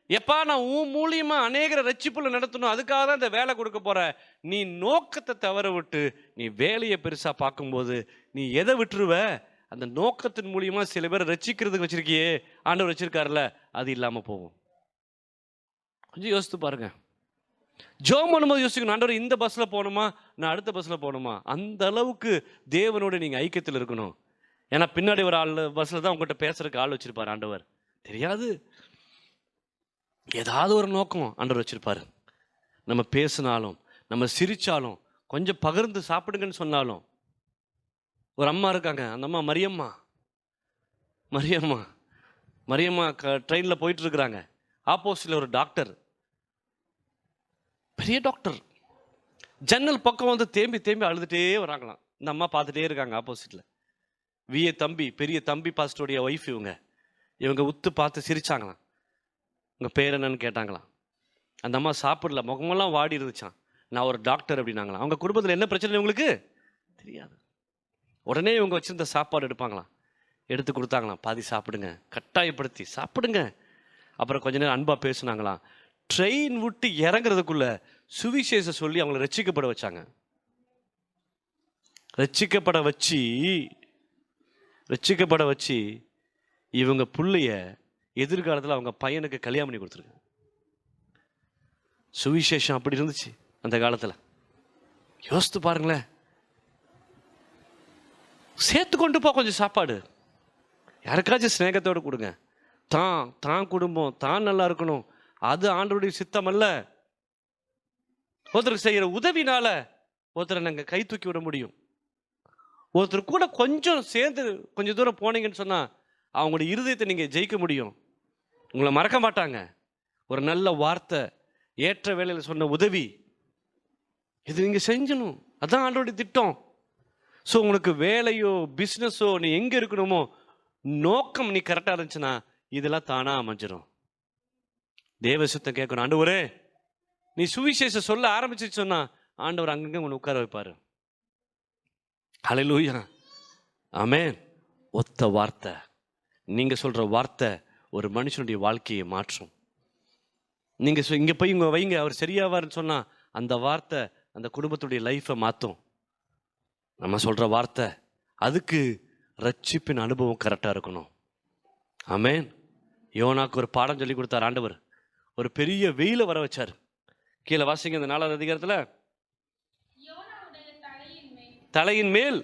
எப்பா நான் உன் மூலியமா அநேகரை ரட்சிப்புல நடத்தணும், அதுக்காக தான் இந்த வேலை கொடுக்க போற. நீ நோக்கத்தை தவற விட்டு நீ வேலையை பெருசா பார்க்கும்போது நீ எதை விட்டுருவ? அந்த நோக்கத்தின் மூலியமா சில பேரை ரட்சிக்கிறதுக்கு வச்சிருக்கியே ஆண்டவர் வச்சிருக்காருல்ல, அது இல்லாம போகும். கொஞ்சம் யோசித்து பாருங்க. ஜெபம் பண்ணும்போது யோசிக்கணும், ஆண்டவர் இந்த பஸ்ல போகணுமா, நான் அடுத்த பஸ்ல போகணுமா? அந்த அளவுக்கு தேவனோட நீங்க ஐக்கியத்தில் இருக்கணும். ஏன்னா பின்னாடி ஒரு ஆள் பஸ்ல தான் உங்கள்கிட்ட பேசுறதுக்கு ஆள் வச்சிருப்பார் ஆண்டவர், தெரியாது. ஏதாவது ஒரு நோக்கம் ஆண்டவர் வச்சிருப்பாரு. நம்ம பேசினாலும் நம்ம சிரிச்சாலும் கொஞ்சம் பகிர்ந்து சாப்பிடுங்கன்னு சொன்னாலும். ஒரு அம்மா இருக்காங்க, அந்த அம்மா மரியம்மா ட்ரெயினில் போயிட்டு இருக்கிறாங்க. ஆப்போசிட்ல ஒரு டாக்டர், பெரிய டாக்டர், ஜன்னல் பக்கம் வந்து தேம்பி அழுதுட்டே வராங்களாம். இந்த அம்மா பார்த்துட்டே இருக்காங்க. ஆப்போசிட்ல விஏ தம்பி, பெரிய தம்பி பாஸ்டருடைய ஒய்ஃப். இவங்க உத்து பார்த்து சிரிச்சாங்களாம். உங்கள் பேர் என்னன்னு கேட்டாங்களாம். அந்த அம்மா சாப்பிடல, முகமெல்லாம் வாடி இருந்துச்சான். நான் ஒரு டாக்டர் அப்படின்னாங்களாம். அவங்க குடும்பத்தில் என்ன பிரச்சனை உங்களுக்கு தெரியாது. உடனே இவங்க வச்சிருந்த சாப்பாடு எடுப்பாங்களாம், எடுத்து கொடுத்தாங்களாம். பாதி சாப்பிடுங்க, கட்டாயப்படுத்தி சாப்பிடுங்க. அப்புறம் கொஞ்ச நேரம் அன்பா பேசுனாங்களாம். ட்ரெயின் விட்டு இறங்குறதுக்குள்ள சுவிசேஷம் சொல்லி அவங்களை ரட்சிக்கப்பட வச்சாங்க. ரட்சிக்கப்பட வச்சு இவங்க புள்ளைய எதிர்காலத்தில் அவங்க பையனுக்கு கல்யாணம் பண்ணி கொடுத்துருக்காங்க. சுவிசேஷம் அப்படி இருந்துச்சு அந்த காலத்தில். யோசித்து பாருங்களேன். சேர்த்து கொண்டு போ கொஞ்சம் சாப்பாடு, யாருக்காச்சும் ஸ்நேகத்தோடு கொடுங்க. தான் குடும்பம் தான் நல்லா இருக்கணும், அது ஆண்டவருடைய சித்தம் அல்ல. ஒருத்தருக்கு செய்யற உதவினால ஒருத்தரை நாங்கள் கை தூக்கி விட முடியும். ஒருத்தர் கூட கொஞ்சம் சேர்ந்து கொஞ்சம் தூரம் போனீங்கன்னு சொன்னா அவங்களுடைய இருதயத்தை நீங்க ஜெயிக்க முடியும். உங்களை மறக்க மாட்டாங்க. ஒரு நல்ல வார்த்தை, ஏற்ற வேலையில் சொன்ன உதவி, இது நீங்க செஞ்சணும். அதான் ஆண்டவருடைய திட்டம். ஸோ உங்களுக்கு வேலையோ பிஸ்னஸோ நீ எங்கே இருக்கணுமோ நோக்கம் நீ கரெக்டாக இருந்துச்சுன்னா இதெல்லாம் தானாக அமைஞ்சிடும். தேவ சுத்தம் கேட்கணும். ஆண்டவரே நீ சுவிசேஷம் சொல்ல ஆரம்பிச்சு சொன்னா ஆண்டவர் அங்கங்கே உன்னை உட்கார வைப்பார். ஹல்லேலூயா, ஆமென். ஒத்த வார்த்தை, நீங்கள் சொல்கிற வார்த்தை ஒரு மனுஷனுடைய வாழ்க்கையை மாற்றும். நீங்கள் இங்கே போய் இங்கே வைங்க, அவர் சரியாவார்னு சொன்னால் அந்த வார்த்தை அந்த குடும்பத்துடைய லைஃப்பை மாற்றும். நம்ம சொல்கிற வார்த்தை அதுக்கு ரட்சிப்பின் அனுபவம் கரெக்டாக இருக்கணும். ஆமென். யோனாக்கு ஒரு பாடம் சொல்லி கொடுத்தார் ஆண்டவர். ஒரு பெரிய வெயில வர வச்சார். கீழே வாசிங்க இந்த 4வது அதிகாரத்தில். தலையின் மேல்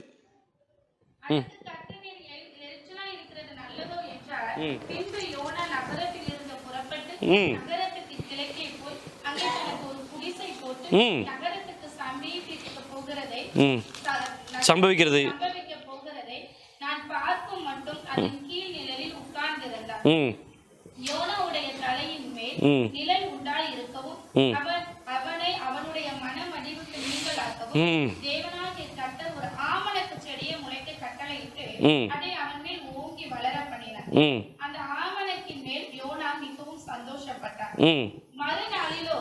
சம்பவிக்கிறது ம் யோனாவுடைய தலையின் மேல் நிழல் உண்டாய் இருக்கவும் அவனை அவனுடைய மனமடிவுக்கு நீங்களாக்கவும் தேவனாகிய கர்த்தர் ஒரு ஆமணக்கு செடியை முளைக்க கட்டளையிட்டு அதை அவன் மேல் ஓங்கி வளர பண்ணினார். அந்த ஆமணக்கின் மேல் யோனா மிகவும் சந்தோஷப்பட்டார். மறுநாளிலோ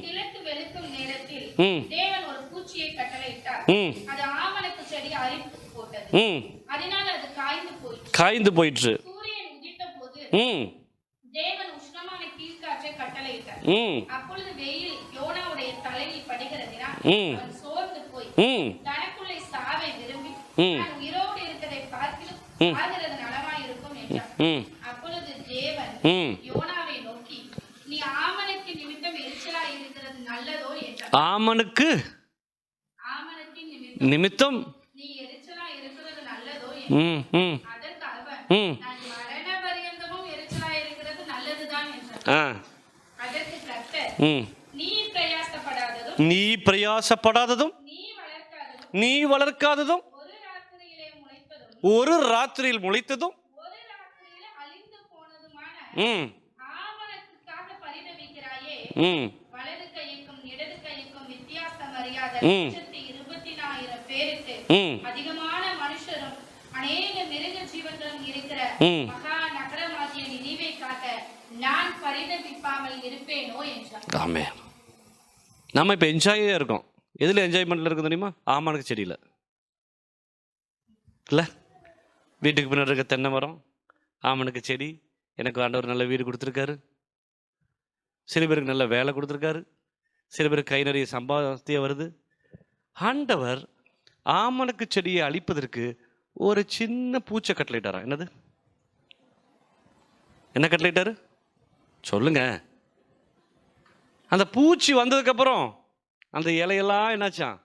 கிழக்கு வெளுக்கும் நேரத்தில் தேவன் ஒரு பூச்சியை கட்டளையிட்டார். அது ஆமணக்கு செடி அரித்து போட்டது. அதனால் அது காய்ந்து போயிற்று. சூரியன் உதித்த போது தேவன் உஷ்ணமான கீழ்காற்றை கட்டளையிட்டார். அப்பொழுது வெயில் யோனாவுடைய தலையில் படுகிறதினால் அவன் சோர்ந்து போய் தனக்குள்ளே சாவை விரும்பி நான் உயிரோடு இருக்கிறதை பார்க்கிலும் ஆகிறது நலமாய் இருக்கும் என்றார். அப்பொழுது தேவன் யோனாவை நோக்கி, நீ ஆமணக்கு நிமித்தம் எரிச்சலாய் இருக்கிறது நல்லதோ என்றார். ஆமணக்கின் நிமித்தம் நீ எரிச்சலாய் இருக்கிறது நல்லதோ என்றார். அதற்கு அவன், நான் மரண பரியந்தமும் எரிச்சலாய் இருக்கிறது நல்லதுதான் என்றார். அதற்கு கர்த்தர், நீ பிரயாசப்படாததும் நீ வளர்க்காததும் ஒரு ராத்திரியில் முளைத்ததும் அழிந்து போனதுமான ஆமணக்குக்காக பரிதபிக்கிறாயே, வலது கைக்கும் இடது கைக்கும் வித்தியாசம் அறியாத 124,000 பேருக்கு அதிகமான மனுஷரும் அநேக மிருக ஜீவன்களும் இருக்கிற மகா நகரமாகிய நினிவே காக்க நான் பரிதபிப்பாமல் இருப்பேனோ என்றார். ஆமென். நம்ம இப்போ என்ஜாயே இருக்கோம். எதில் என்ஜாய்மெண்ட்டில் இருக்குது தெரியுமா? ஆமணக்கு செடியில் இல்லை, வீட்டுக்கு பின்னாடி இருக்க தென்னை மரம், ஆமணக்கு செடி. எனக்கு ஆண்டவர் நல்ல வீடு கொடுத்துருக்காரு, சில பேருக்கு நல்ல வேலை கொடுத்துருக்காரு, சில பேருக்கு கை நிறைய சம்பாத்தியம் வருது. ஆண்டவர் ஆமணக்கு செடியை அழிப்பதற்கு ஒரு சின்ன பூச்சை கட்டளையிட்டாரா? என்னது, என்ன கட்டளையிட்டாரு சொல்லுங்க? அந்த பூச்சி வந்ததுக்கப்புறம் அந்த இலையெல்லாம் என்னாச்சான்?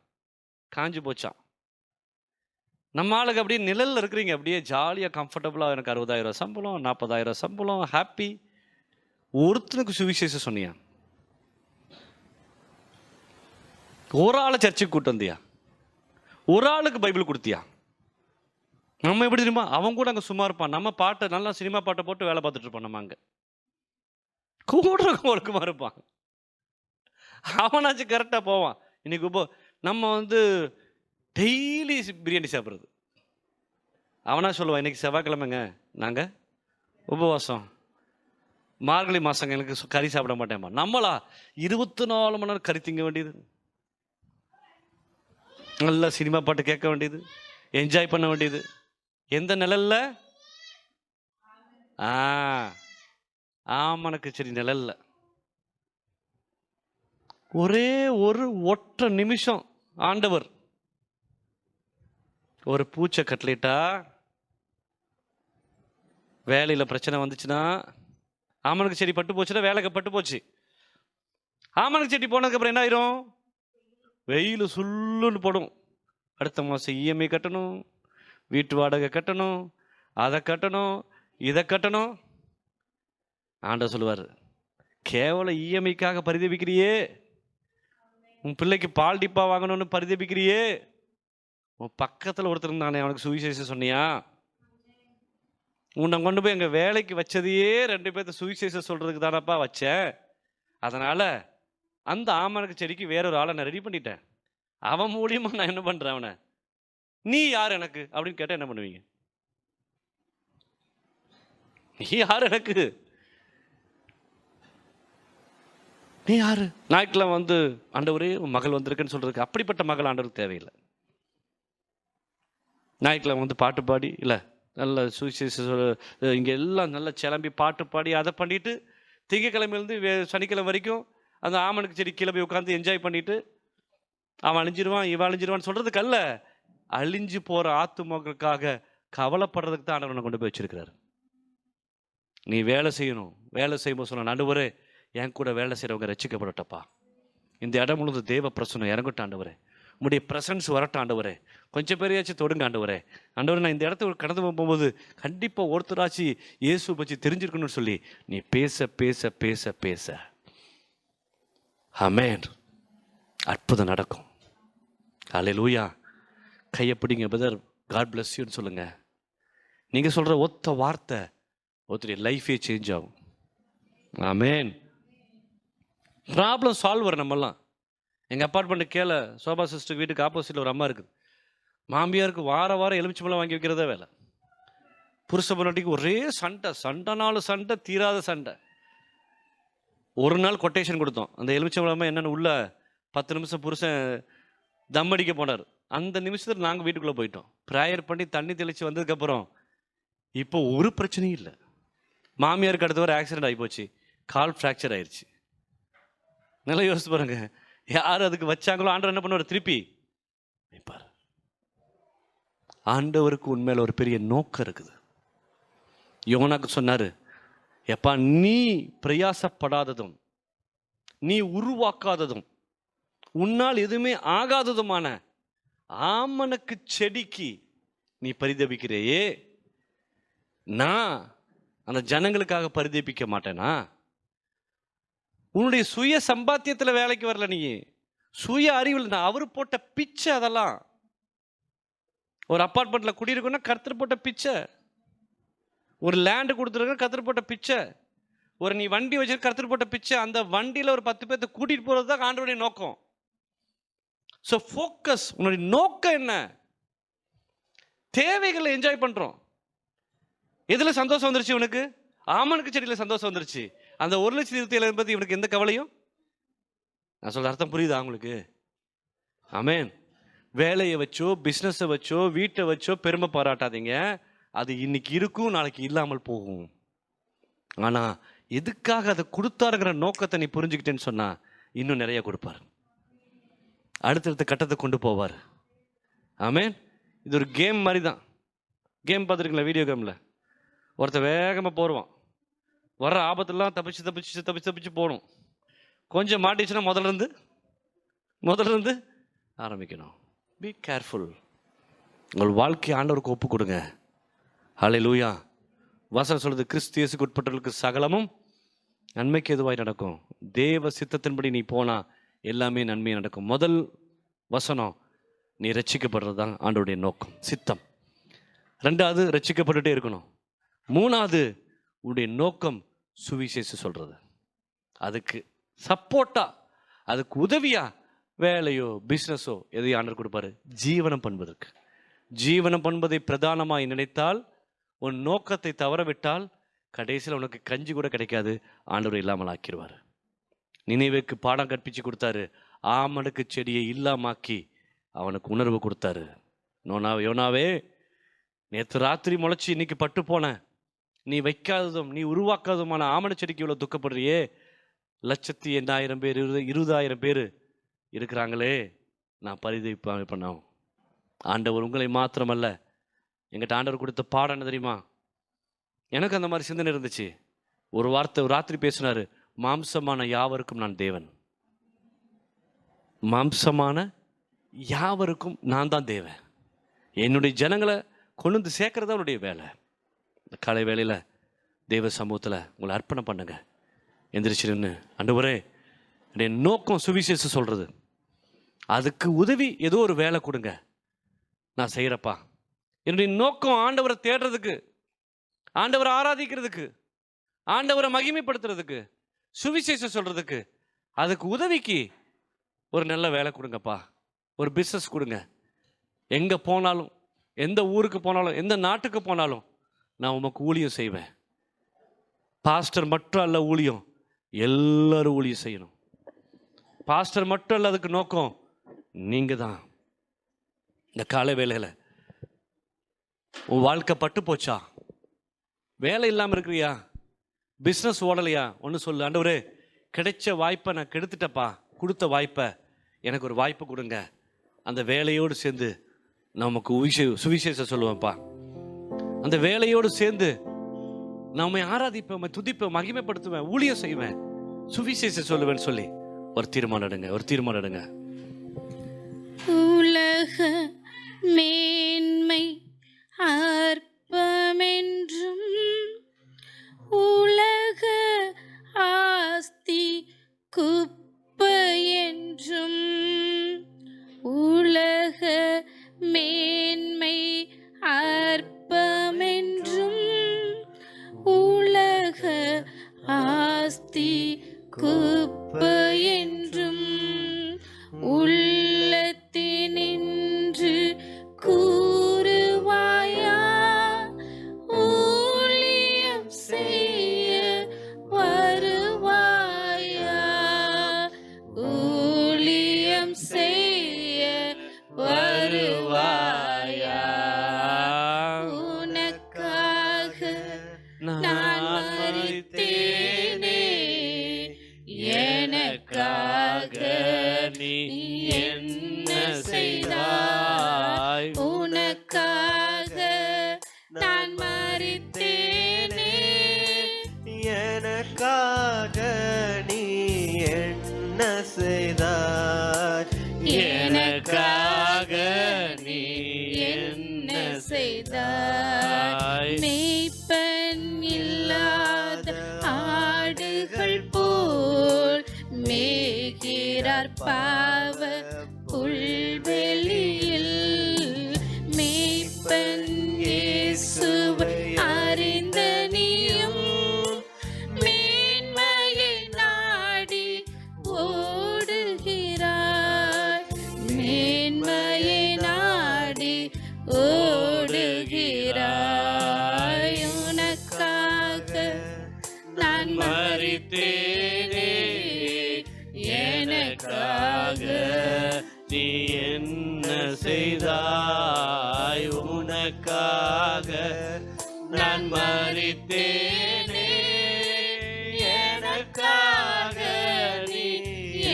காஞ்சி போச்சான். நம்ம ஆளுக்கு அப்படியே நிழலில் இருக்கிறீங்க, அப்படியே ஜாலியாக கம்ஃபர்டபுளாக. எனக்கு 60,000 சம்பளம், 40,000 சம்பளம், ஹாப்பி. ஒருத்தனுக்கு சுவிசேஷம் சொன்னியா? ஒரு ஆளை சர்ச்சுக்கு கூட்டு வந்தியா? ஒரு ஆளுக்கு பைபிள் கொடுத்தியா? நம்ம எப்படி தெரியுமா? அவன் கூட அங்கே சும்மா இருப்பான். நம்ம பாட்டை நல்லா சினிமா பாட்டை போட்டு வேலை பார்த்துட்டு இருப்போம். நம்ம அங்கே கூட ஒழுக்கமா இருப்பான். அவனாச்சும் கரெக்டாக போவான். இன்னைக்கு நம்ம டெய்லி பிரியாணி சாப்பிட்றது. அவனா சொல்லுவான், இன்னைக்கு செவ்வாய்க்கிழமைங்க நாங்கள் உபவாசம், மார்கழி மாதங்க எனக்கு கறி சாப்பிட மாட்டேன்ப்பா. நம்மளா 24 மணி நேரம் கறி திங்க வேண்டியது, நல்லா சினிமா பாட்டு கேட்க வேண்டியது, என்ஜாய் பண்ண வேண்டியது. எந்த நிழல்ல? ஆமணக்கு செடி நிழல்ல. ஒரே ஒரு ஒற்றை நிமிஷம் ஆண்டவர் ஒரு பூச்சை கட்டளையிட்டா, வேலையில் பிரச்சனை வந்துச்சுன்னா, ஆமணக்கு செடி பட்டு போச்சுன்னா வேலைக்கு பட்டு போச்சு. ஆமணக்கு செடி போனதுக்கப்புறம் என்ன ஆயிரும்? வெயில் சுல்லுன்னு போடும். அடுத்த மாதம் இஎம்ஐ கட்டணும், வீட்டு வாடகை கட்டணும், அதை கட்டணும், இதை கட்டணும். ஆண்டவர் சொல்லுவார், கேவலம் இஎம்ஐக்காக பரிதபிக்கிறியே, உன் பிள்ளைக்கு பால் டிப்பா வாங்கணும்னு பரிதபிக்கிறியே, உன் பக்கத்தில் ஒருத்தர் இருந்தானே அவனுக்கு சுவிசேஷம் சொன்னியா? உன்னை கொண்டு போய் எங்கள் வேலைக்கு வச்சதையே 2 பேர்த்த சுவிசேஷம் சொல்கிறதுக்கு தானப்பா வச்சேன். அதனால் அந்த ஆமணக்கு செடிக்கு வேறொரு ஆளை நான் ரெடி பண்ணிட்டேன். அவன் மூலியமாக நான் என்ன பண்ணுறேன், அவனை நீ யார் எனக்கு அப்படின்னு கேட்டால் என்ன பண்ணுவீங்க? நீ யார் எனக்கு? நீ யாரு? ஞாயிற்றுக்கிழமை ஆண்டவரே மகள் வந்திருக்குன்னு சொல்றதுக்கு அப்படிப்பட்ட மகள் ஆண்டவருக்கு தேவையில்லை. ஞாயிற்றுக்கிழமை பாட்டு பாடி இல்லை, நல்ல சுவிசேஷ இங்கே எல்லாம் நல்லா கிளம்பி பாட்டு பாடி அதை பண்ணிட்டு, திங்கக்கிழமையிலேருந்து சனிக்கிழமை வரைக்கும் அந்த ஆமணக்கு செடி கிளம்பி உட்காந்து என்ஜாய் பண்ணிட்டு, அவன் அழிஞ்சிருவான் இவன் அழிஞ்சிருவான்னு சொல்றதுக்கு அல்ல, அழிஞ்சு போற ஆத்துமக்களுக்காக கவலைப்படுறதுக்கு தான் ஆண்டவனை கொண்டு போய் வச்சிருக்கிறார். நீ வேலை செய்யணும். வேலை செய்யும்போது சொன்ன, ஆண்டவரே என் கூட வேலை செய்கிறவங்க ரட்சிக்கப்படட்டப்பா, இந்த இடம் முழுது தேவ பிரசனம் இறங்கட்டும் ஆண்டவரே, உங்களுடைய பிரசன்ஸ் வரட்டும் ஆண்டவரே, கொஞ்சம் பேரையாச்சும் தொடுங்க ஆண்டவரே. ஆண்டவரே நான் இந்த இடத்துக்கு கடந்து போகும்போது கண்டிப்பாக ஒருத்தராச்சு இயேசு பற்றி தெரிஞ்சிருக்கணும்னு சொல்லி நீ பேச பேச பேச பேச ஆமென், அற்புதம் நடக்கும். அல்லேலூயா. கையை பிடிங்க பிரதர், காட் பிளஸ் யூன்னு சொல்லுங்க. நீங்கள் சொல்கிற ஒத்த வார்த்தை ஒருத்தருடைய லைஃபே சேஞ்ச் ஆகும். ஆமேன். ப்ராப்ளம் சால்வர் நம்மெல்லாம். எங்கள் அப்பார்ட்மெண்ட்டு கீழே சோபா சிஸ்டர் வீட்டுக்கு ஆப்போசிட்டில் ஒரு அம்மா இருக்குது. மாமியாருக்கு வாரம் எலுமிச்சம்பழம் வாங்கி வைக்கிறதே வேலை. புருஷ பொண்டாட்டிக்கு ஒரே சண்டைனாலும் சண்டை, தீராத சண்டை. ஒரு நாள் கொட்டேஷன் கொடுத்தோம். அந்த எலுமிச்சம்பழமாக என்னென்னு உள்ள 10 நிமிஷம் புருஷன் தம் அடிக்க போனார். அந்த நிமிஷத்தில் நாங்கள் வீட்டுக்குள்ளே போயிட்டோம். ப்ரேயர் பண்ணி தண்ணி தெளித்து வந்ததுக்கப்புறம் இப்போ ஒரு பிரச்சனையும் இல்லை. மாமியாருக்கு அடுத்த ஒரு ஆக்சிடென்ட் ஆகிப்போச்சு, கால் ஃப்ராக்சர் ஆயிடுச்சு. நல்லா யோசிச்சு பாருங்க, யார் அதுக்கு வச்சாங்களோ ஆண்டவர் என்ன பண்ணுவார்? திருப்பி வைப்பார். ஆண்டவருக்கு உண்மையில ஒரு பெரிய நோக்கம் இருக்குது. யோனாக்கு சொன்னாரு, எப்பா நீ பிரயாசப்படாததும் நீ உருவாக்காததும் உன்னால் எதுவுமே ஆகாததுமான ஆமணக்கு செடிக்கு நீ பரிதபிக்கிறேயே, நான் அந்த ஜனங்களுக்காக பரிதபிக்க மாட்டேனா? உன்னுடைய சுய சம்பாத்தியத்தில் வேலைக்கு வரல, நீ சுய அறிவில். நான் அவர் போட்ட பிச்சை அதெல்லாம். ஒரு அப்பார்ட்மெண்ட்டில் குடியிருக்கோன்னா கர்த்தர் போட்ட பிச்சை. ஒரு லேண்டு கொடுத்துருக்க கர்த்தர் போட்ட பிச்சை. ஒரு நீ வண்டி வச்சிருக்க கர்த்தர் போட்ட பிச்சை. அந்த வண்டியில் ஒரு 10 பேர்த்த கூட்டிகிட்டு போகிறது தான் ஆண்டவருடைய நோக்கம். So focus. உன்னுடைய நோக்கம் என்ன? தேவைகளை என்ஜாய் பண்ணுறோம். எதில் சந்தோஷம் வந்துருச்சு உனக்கு? ஆமனுக்கு செடியில் சந்தோஷம் வந்துருச்சு. அந்த 1,27,000 பற்றி இவனுக்கு எந்த கவலையும். நான் சொல்ற அர்த்தம் புரியுதா உங்களுக்கு? ஆமேன். வேலையை வச்சோ பிஸ்னஸை வச்சோ வீட்டை வச்சோ பெருமை பாராட்டாதீங்க. அது இன்னைக்கு இருக்கும், நாளைக்கு இல்லாமல் போகும். ஆனால் எதுக்காக அதை கொடுத்தாருங்கிற நோக்கத்தை நீ புரிஞ்சுக்கிட்டேன்னு சொன்னால் இன்னும் நிறைய கொடுப்பார். அடுத்தடுத்த கட்டத்தை கொண்டு போவார். ஆமேன். இது ஒரு கேம் மாதிரி தான். கேம் பார்த்துருக்கீங்களா? வீடியோ கேமில் ஒருத்தர் வேகமாக போடுவான். வர்ற ஆபத்துலாம் தப்பிச்சு போகணும். கொஞ்சம் மாட்டிச்சுன்னா முதல்ல இருந்து ஆரம்பிக்கணும். Be careful. உங்கள் வாழ்க்கை ஆண்டவருக்கு ஒப்பு கொடுங்க. ஹல்லேலூயா. வசனம் சொல்லுது, கிறிஸ்து இயேசுவுக்கு உட்பட்டவர்களுக்கு சகலமும் நன்மைக்கு எதுவாய் நடக்கும். தேவ சித்தத்தின்படி நீ போனா எல்லாமே நன்மையாக நடக்கும். முதல் வசனம், நீ ரட்சிக்கப்படுறது தான் ஆண்டவருடைய நோக்கம், சித்தம். 2வது, ரட்சிக்கப்பட்டுட்டே இருக்கணும். 3வது, உன்னுடைய நோக்கம் சுவிசேஷம் சொல்றது. அதுக்கு சப்போர்ட்டா, அதுக்கு உதவியா வேலையோ பிஸ்னஸோ எதையும் ஆண்டவர் கொடுப்பாரு. ஜீவனம் பண்ணுவதற்கு. ஜீவனம் பண்ணுவதை பிரதானமாய் நினைத்தால், உன் நோக்கத்தை தவறவிட்டால் கடைசியில் உனக்கு கஞ்சி கூட கிடைக்காது. ஆண்டவர் இல்லாமல் ஆக்கிடுவார். நினைவுக்கு பாடம் கற்பிச்சு கொடுத்தாரு. ஆமனுக்கு செடியை இல்லாமாக்கி அவனுக்கு உணர்வு கொடுத்தாரு. யோனாவே, நேற்று ராத்திரி முளைச்சி இன்னைக்கு பட்டு போன, நீ வைக்காததும் நீ உருவாக்காததுமான ஆமண செடிக்கு இவ்வளோ துக்கப்படுறியே. 1,80,000 பேர் 20,000 பேர் இருக்கிறாங்களே, நான் பரிதவிப்பு பண்ணோம். ஆண்டவர் உங்களை மாத்திரமல்ல, எங்கிட்ட ஆண்டவர் கொடுத்த பாடம் என்ன தெரியுமா? எனக்கு அந்த மாதிரி சிந்தனை இருந்துச்சு. ஒரு வார்த்தை ராத்திரி பேசினாரு, மாம்சமான யாவருக்கும் நான் தேவன். மாம்சமான யாவருக்கும் நான் தான் தேவன். என்னுடைய ஜனங்களை கொண்டு வந்து சேர்க்கறது அவனுடைய வேலை. இந்த காலை வேளையில் தேவ சமூகத்தில் உங்களை அர்ப்பணம் பண்ணுங்க. எந்திரிச்சிருன்னு, ஆண்டவரே என்னுடைய நோக்கம் சுவிசேஷம் சொல்கிறது, அதுக்கு உதவி ஏதோ ஒரு வேலை கொடுங்க, நான் செய்கிறப்பா. என்னுடைய நோக்கம் ஆண்டவரை தேடுறதுக்கு, ஆண்டவரை ஆராதிக்கிறதுக்கு, ஆண்டவரை மகிமைப்படுத்துறதுக்கு, சுவிசேஷம் சொல்கிறதுக்கு. அதுக்கு உதவிக்கு ஒரு நல்ல வேலை கொடுங்கப்பா, ஒரு பிஸ்னஸ் கொடுங்க. எங்கே போனாலும், எந்த ஊருக்கு போனாலும், எந்த நாட்டுக்கு போனாலும் நான் உமக்கு ஊழியம் செய்வேன். பாஸ்டர் மட்டும் அல்ல ஊழியம், எல்லாரும் ஊழியம் செய்யணும். பாஸ்டர் மட்டும் அல்ல அதுக்கு நோக்கம், நீங்கள் தான். இந்த காலை வேலையில் உன் வாழ்க்கை பட்டு போச்சா? வேலை இல்லாமல் இருக்கிறியா? பிஸ்னஸ் ஓடலையா? ஒன்று சொல்லு, ஆண்டவரே கிடைச்ச வாய்ப்பை நான் கெடுத்துட்டப்பா, கொடுத்த வாய்ப்பை எனக்கு ஒரு வாய்ப்பு கொடுங்க. அந்த வேலையோடு சேர்ந்து நமக்கு சுவிசேஷம் சொல்லுவேன்ப்பா. அந்த வேலையோடு சேர்ந்து நான் ஆராதிப்பேன், துதிப்பேன், மகிமைப்படுத்துவேன், ஊழியம் செய்வேன், சுவிசேஷம் சொல்லுவேன்னு சொல்லி ஒரு தீர்மானம் எடுங்க. உலக மேன்மை அற்பமென்றும் உலக ஆஸ்தி குப்பையென்றும் உலக மேன்மை அற்பமென்றும் அஸ்தி குப்பையென்றும் உள்ளத்தினின்று கூறுவாயா? ஊழியம் செய்ய வருவாயா? ஊழியம் செய்ய வருவாயா? உனக்காக நான் மரித்தேனே, எனக்காக நீ என்ன செய்தாய்? உனக்காக நான் மரித்தேனே, எனக்காக நீ என்ன செய்தாய்? எனக்காக நீ என்ன செய்தாய்? மேய்ப்பன் இல்லாத ஆடுகள் போல் மேய்கிறார் பாவ புல்வெளியில். மேய்ப்பன் இயேசுவை அறிந்த நீயும் மேன்மையை நாடி ஓடுகிறாய். மேன்மையை நாடி ஓடுகிறாய். உனக்காக நான் மரித்தேனே, எனக்காக நீ என்ன செய்தாய்? உனக்காக நான் மரித்தேனே, எனக்காக நீ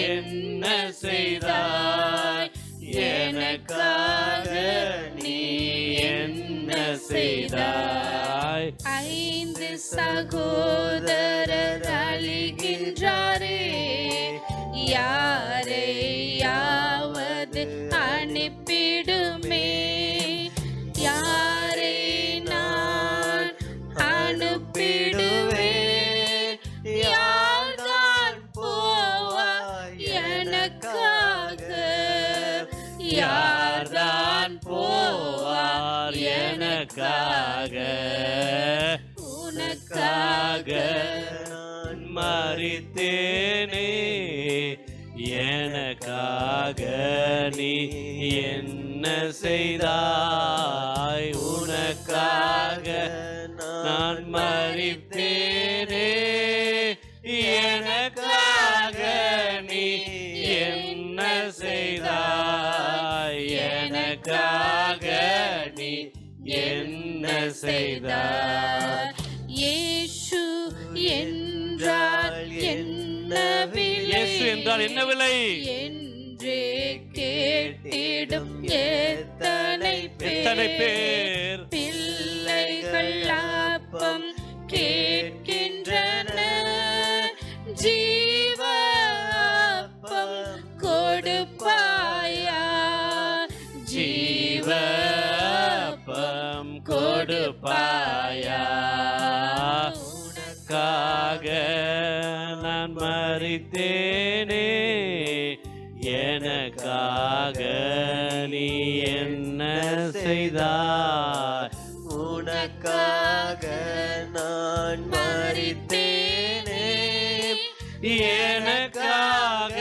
என்ன செய்தாய்? எனக்காக நீ என்ன செய்தாய்? 5 சகோதரர் அழிகின்றாரே, யாரையாவது அனுப்பிடுமே. யாரை நான் அனுப்பிடுவேன்? யார்தான் போவார் எனக்காக? யார்தான் போவார் எனக்காக? உனக்காக நான் மரித்தேனே, எனக்காக நீ என்ன செய்தாய்? உனக்காக நான் மரித்தேனே, எனக்காக நீ என்ன செய்தாய்? எனக்காக நீ என்ன செய்தாய்? இயேசு என்றால் என்ன விலை? இயேசு என்றால் என்ன விலை என்றே கேட்டிடும் எத்தனை பேர் பிள்ளைகள் அப்பம் கேட்கின்றனர். ஜீவ அப்பம் கொடுப்பாயா? ஜீவ அப்பம் கொடுப்பாயா? உனக்காக நான் மரித்தேனே, எனக்காக நீ என்ன செய்தாய்? உனக்காக நான் மரித்தேனே, எனக்காக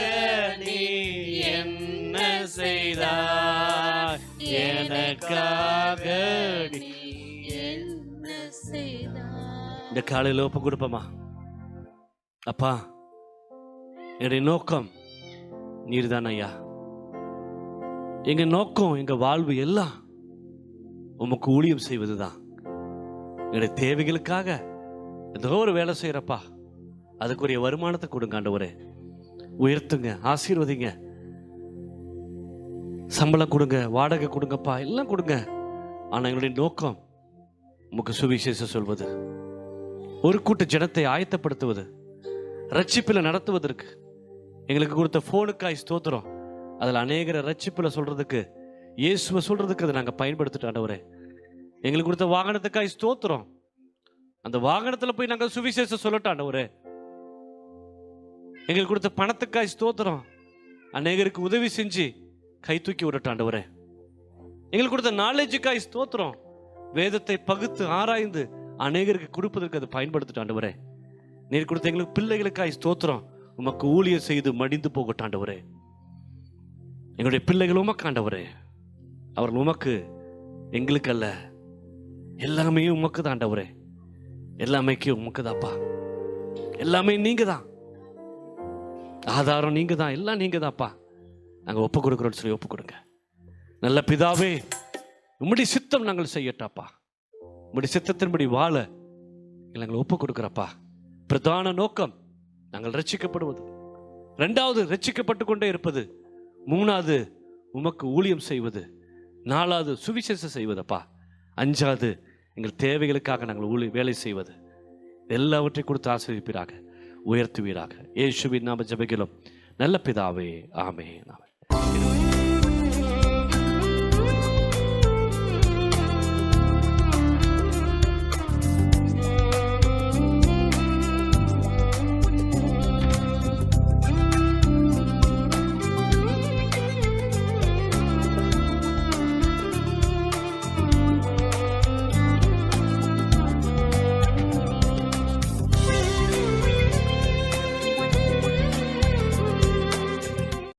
நீ என்ன செய்தாய்? எனக்காக நீ என்ன செய்தாய்? இந்த காலையில் ஒப்பு கொடுப்போமா? அப்பா, என்னுடைய நோக்கம் நீர்தான் ஐயா. எங்க நோக்கம், எங்க வாழ்வு எல்லாம் உமக்கு ஊழியம் செய்வதுதான். என்னுடைய தேவைகளுக்காக ஏதோ ஒரு வேலை செய்யறப்பா, அதுக்குரிய வருமானத்தை கொடுங்க ஆண்டவரே. உயர்த்துங்க, ஆசீர்வதிங்க, சம்பளம் கொடுங்க, வாடகை கொடுங்கப்பா, எல்லாம் கொடுங்க. ஆனா எங்களுடைய நோக்கம் உமக்கு சுவிசேஷம் சொல்வது, ஒரு கூட்ட ஜனத்தை ஆயத்தப்படுத்துவது, ரட்சிப்பில் நடத்துவதற்கு. எங்களுக்கு கொடுத்த போனுக்காய் ஸ்தோத்திரம். அதில் அநேகரை ரட்சிப்பில் சொல்றதுக்கு, இயேசுவை சொல்றதுக்கு அதை நாங்கள் பயன்படுத்திட்டோம் ஆண்டவரே. எங்களுக்கு கொடுத்த வாகனத்துக்காய் ஸ்தோத்திரம். அந்த வாகனத்தில் போய் நாங்கள் சுவிசேஷம் சொல்லட்டோம் ஆண்டவரே. எங்களுக்கு கொடுத்த பணத்துக்காய் ஸ்தோத்திரம். அநேகருக்கு உதவி செஞ்சு கை தூக்கி விடட்டும் ஆண்டவரே. எங்களுக்கு கொடுத்த நாலேஜுக்காய் ஸ்தோத்திரம். வேதத்தை பகுத்து ஆராய்ந்து அநேகருக்கு கொடுப்பதற்கு அதை பயன்படுத்திட்டோம் ஆண்டவரே. நீர் கொடுத்த எங்களுக்கு பிள்ளைகளுக்காய் ஸ்தோத்திரம். உமக்கு ஊழியம் செய்து மடிந்து போகட்டும் ஆண்டவரே. எங்களுடைய பிள்ளைகள் உமக்கு ஆண்டவரே, அவர்கள் உமக்கு, எங்களுக்கு அல்ல. எல்லாமே உமக்கு தான் ஆண்டவரே. எல்லாமே உமக்கு தான்ப்பா. எல்லாமே நீங்க தான், ஆதாரம் நீங்க தான், எல்லாம் நீங்க தான்ப்பா. நாங்கள் ஒப்பு கொடுக்குறோன்னு சொல்லி ஒப்பு கொடுங்க. நல்ல பிதாவே, உம்முடைய சித்தம் நாங்கள் செய்யட்டாப்பா. உம்முடைய சித்தத்தின்படி வாழ எங்களை ஒப்பு கொடுக்குறப்பா. பிரதான நோக்கம் நாங்கள் ரட்சிக்கப்படுவது, 2வது ரட்சிக்கப்பட்டு கொண்டே இருப்பது, 3வது உமக்கு ஊழியம் செய்வது, 4வது சுவிசேஷம் செய்வதப்பா, 5வது எங்கள் தேவைகளுக்காக நாங்கள் வேலை செய்வது. எல்லாவற்றையும் கொடுத்து ஆசீர்வதிப்பீராக, உயர்த்துவீராக. இயேசுவின் நாம ஜெபிக்கிறோம் நல்ல பிதாவே, ஆமென்.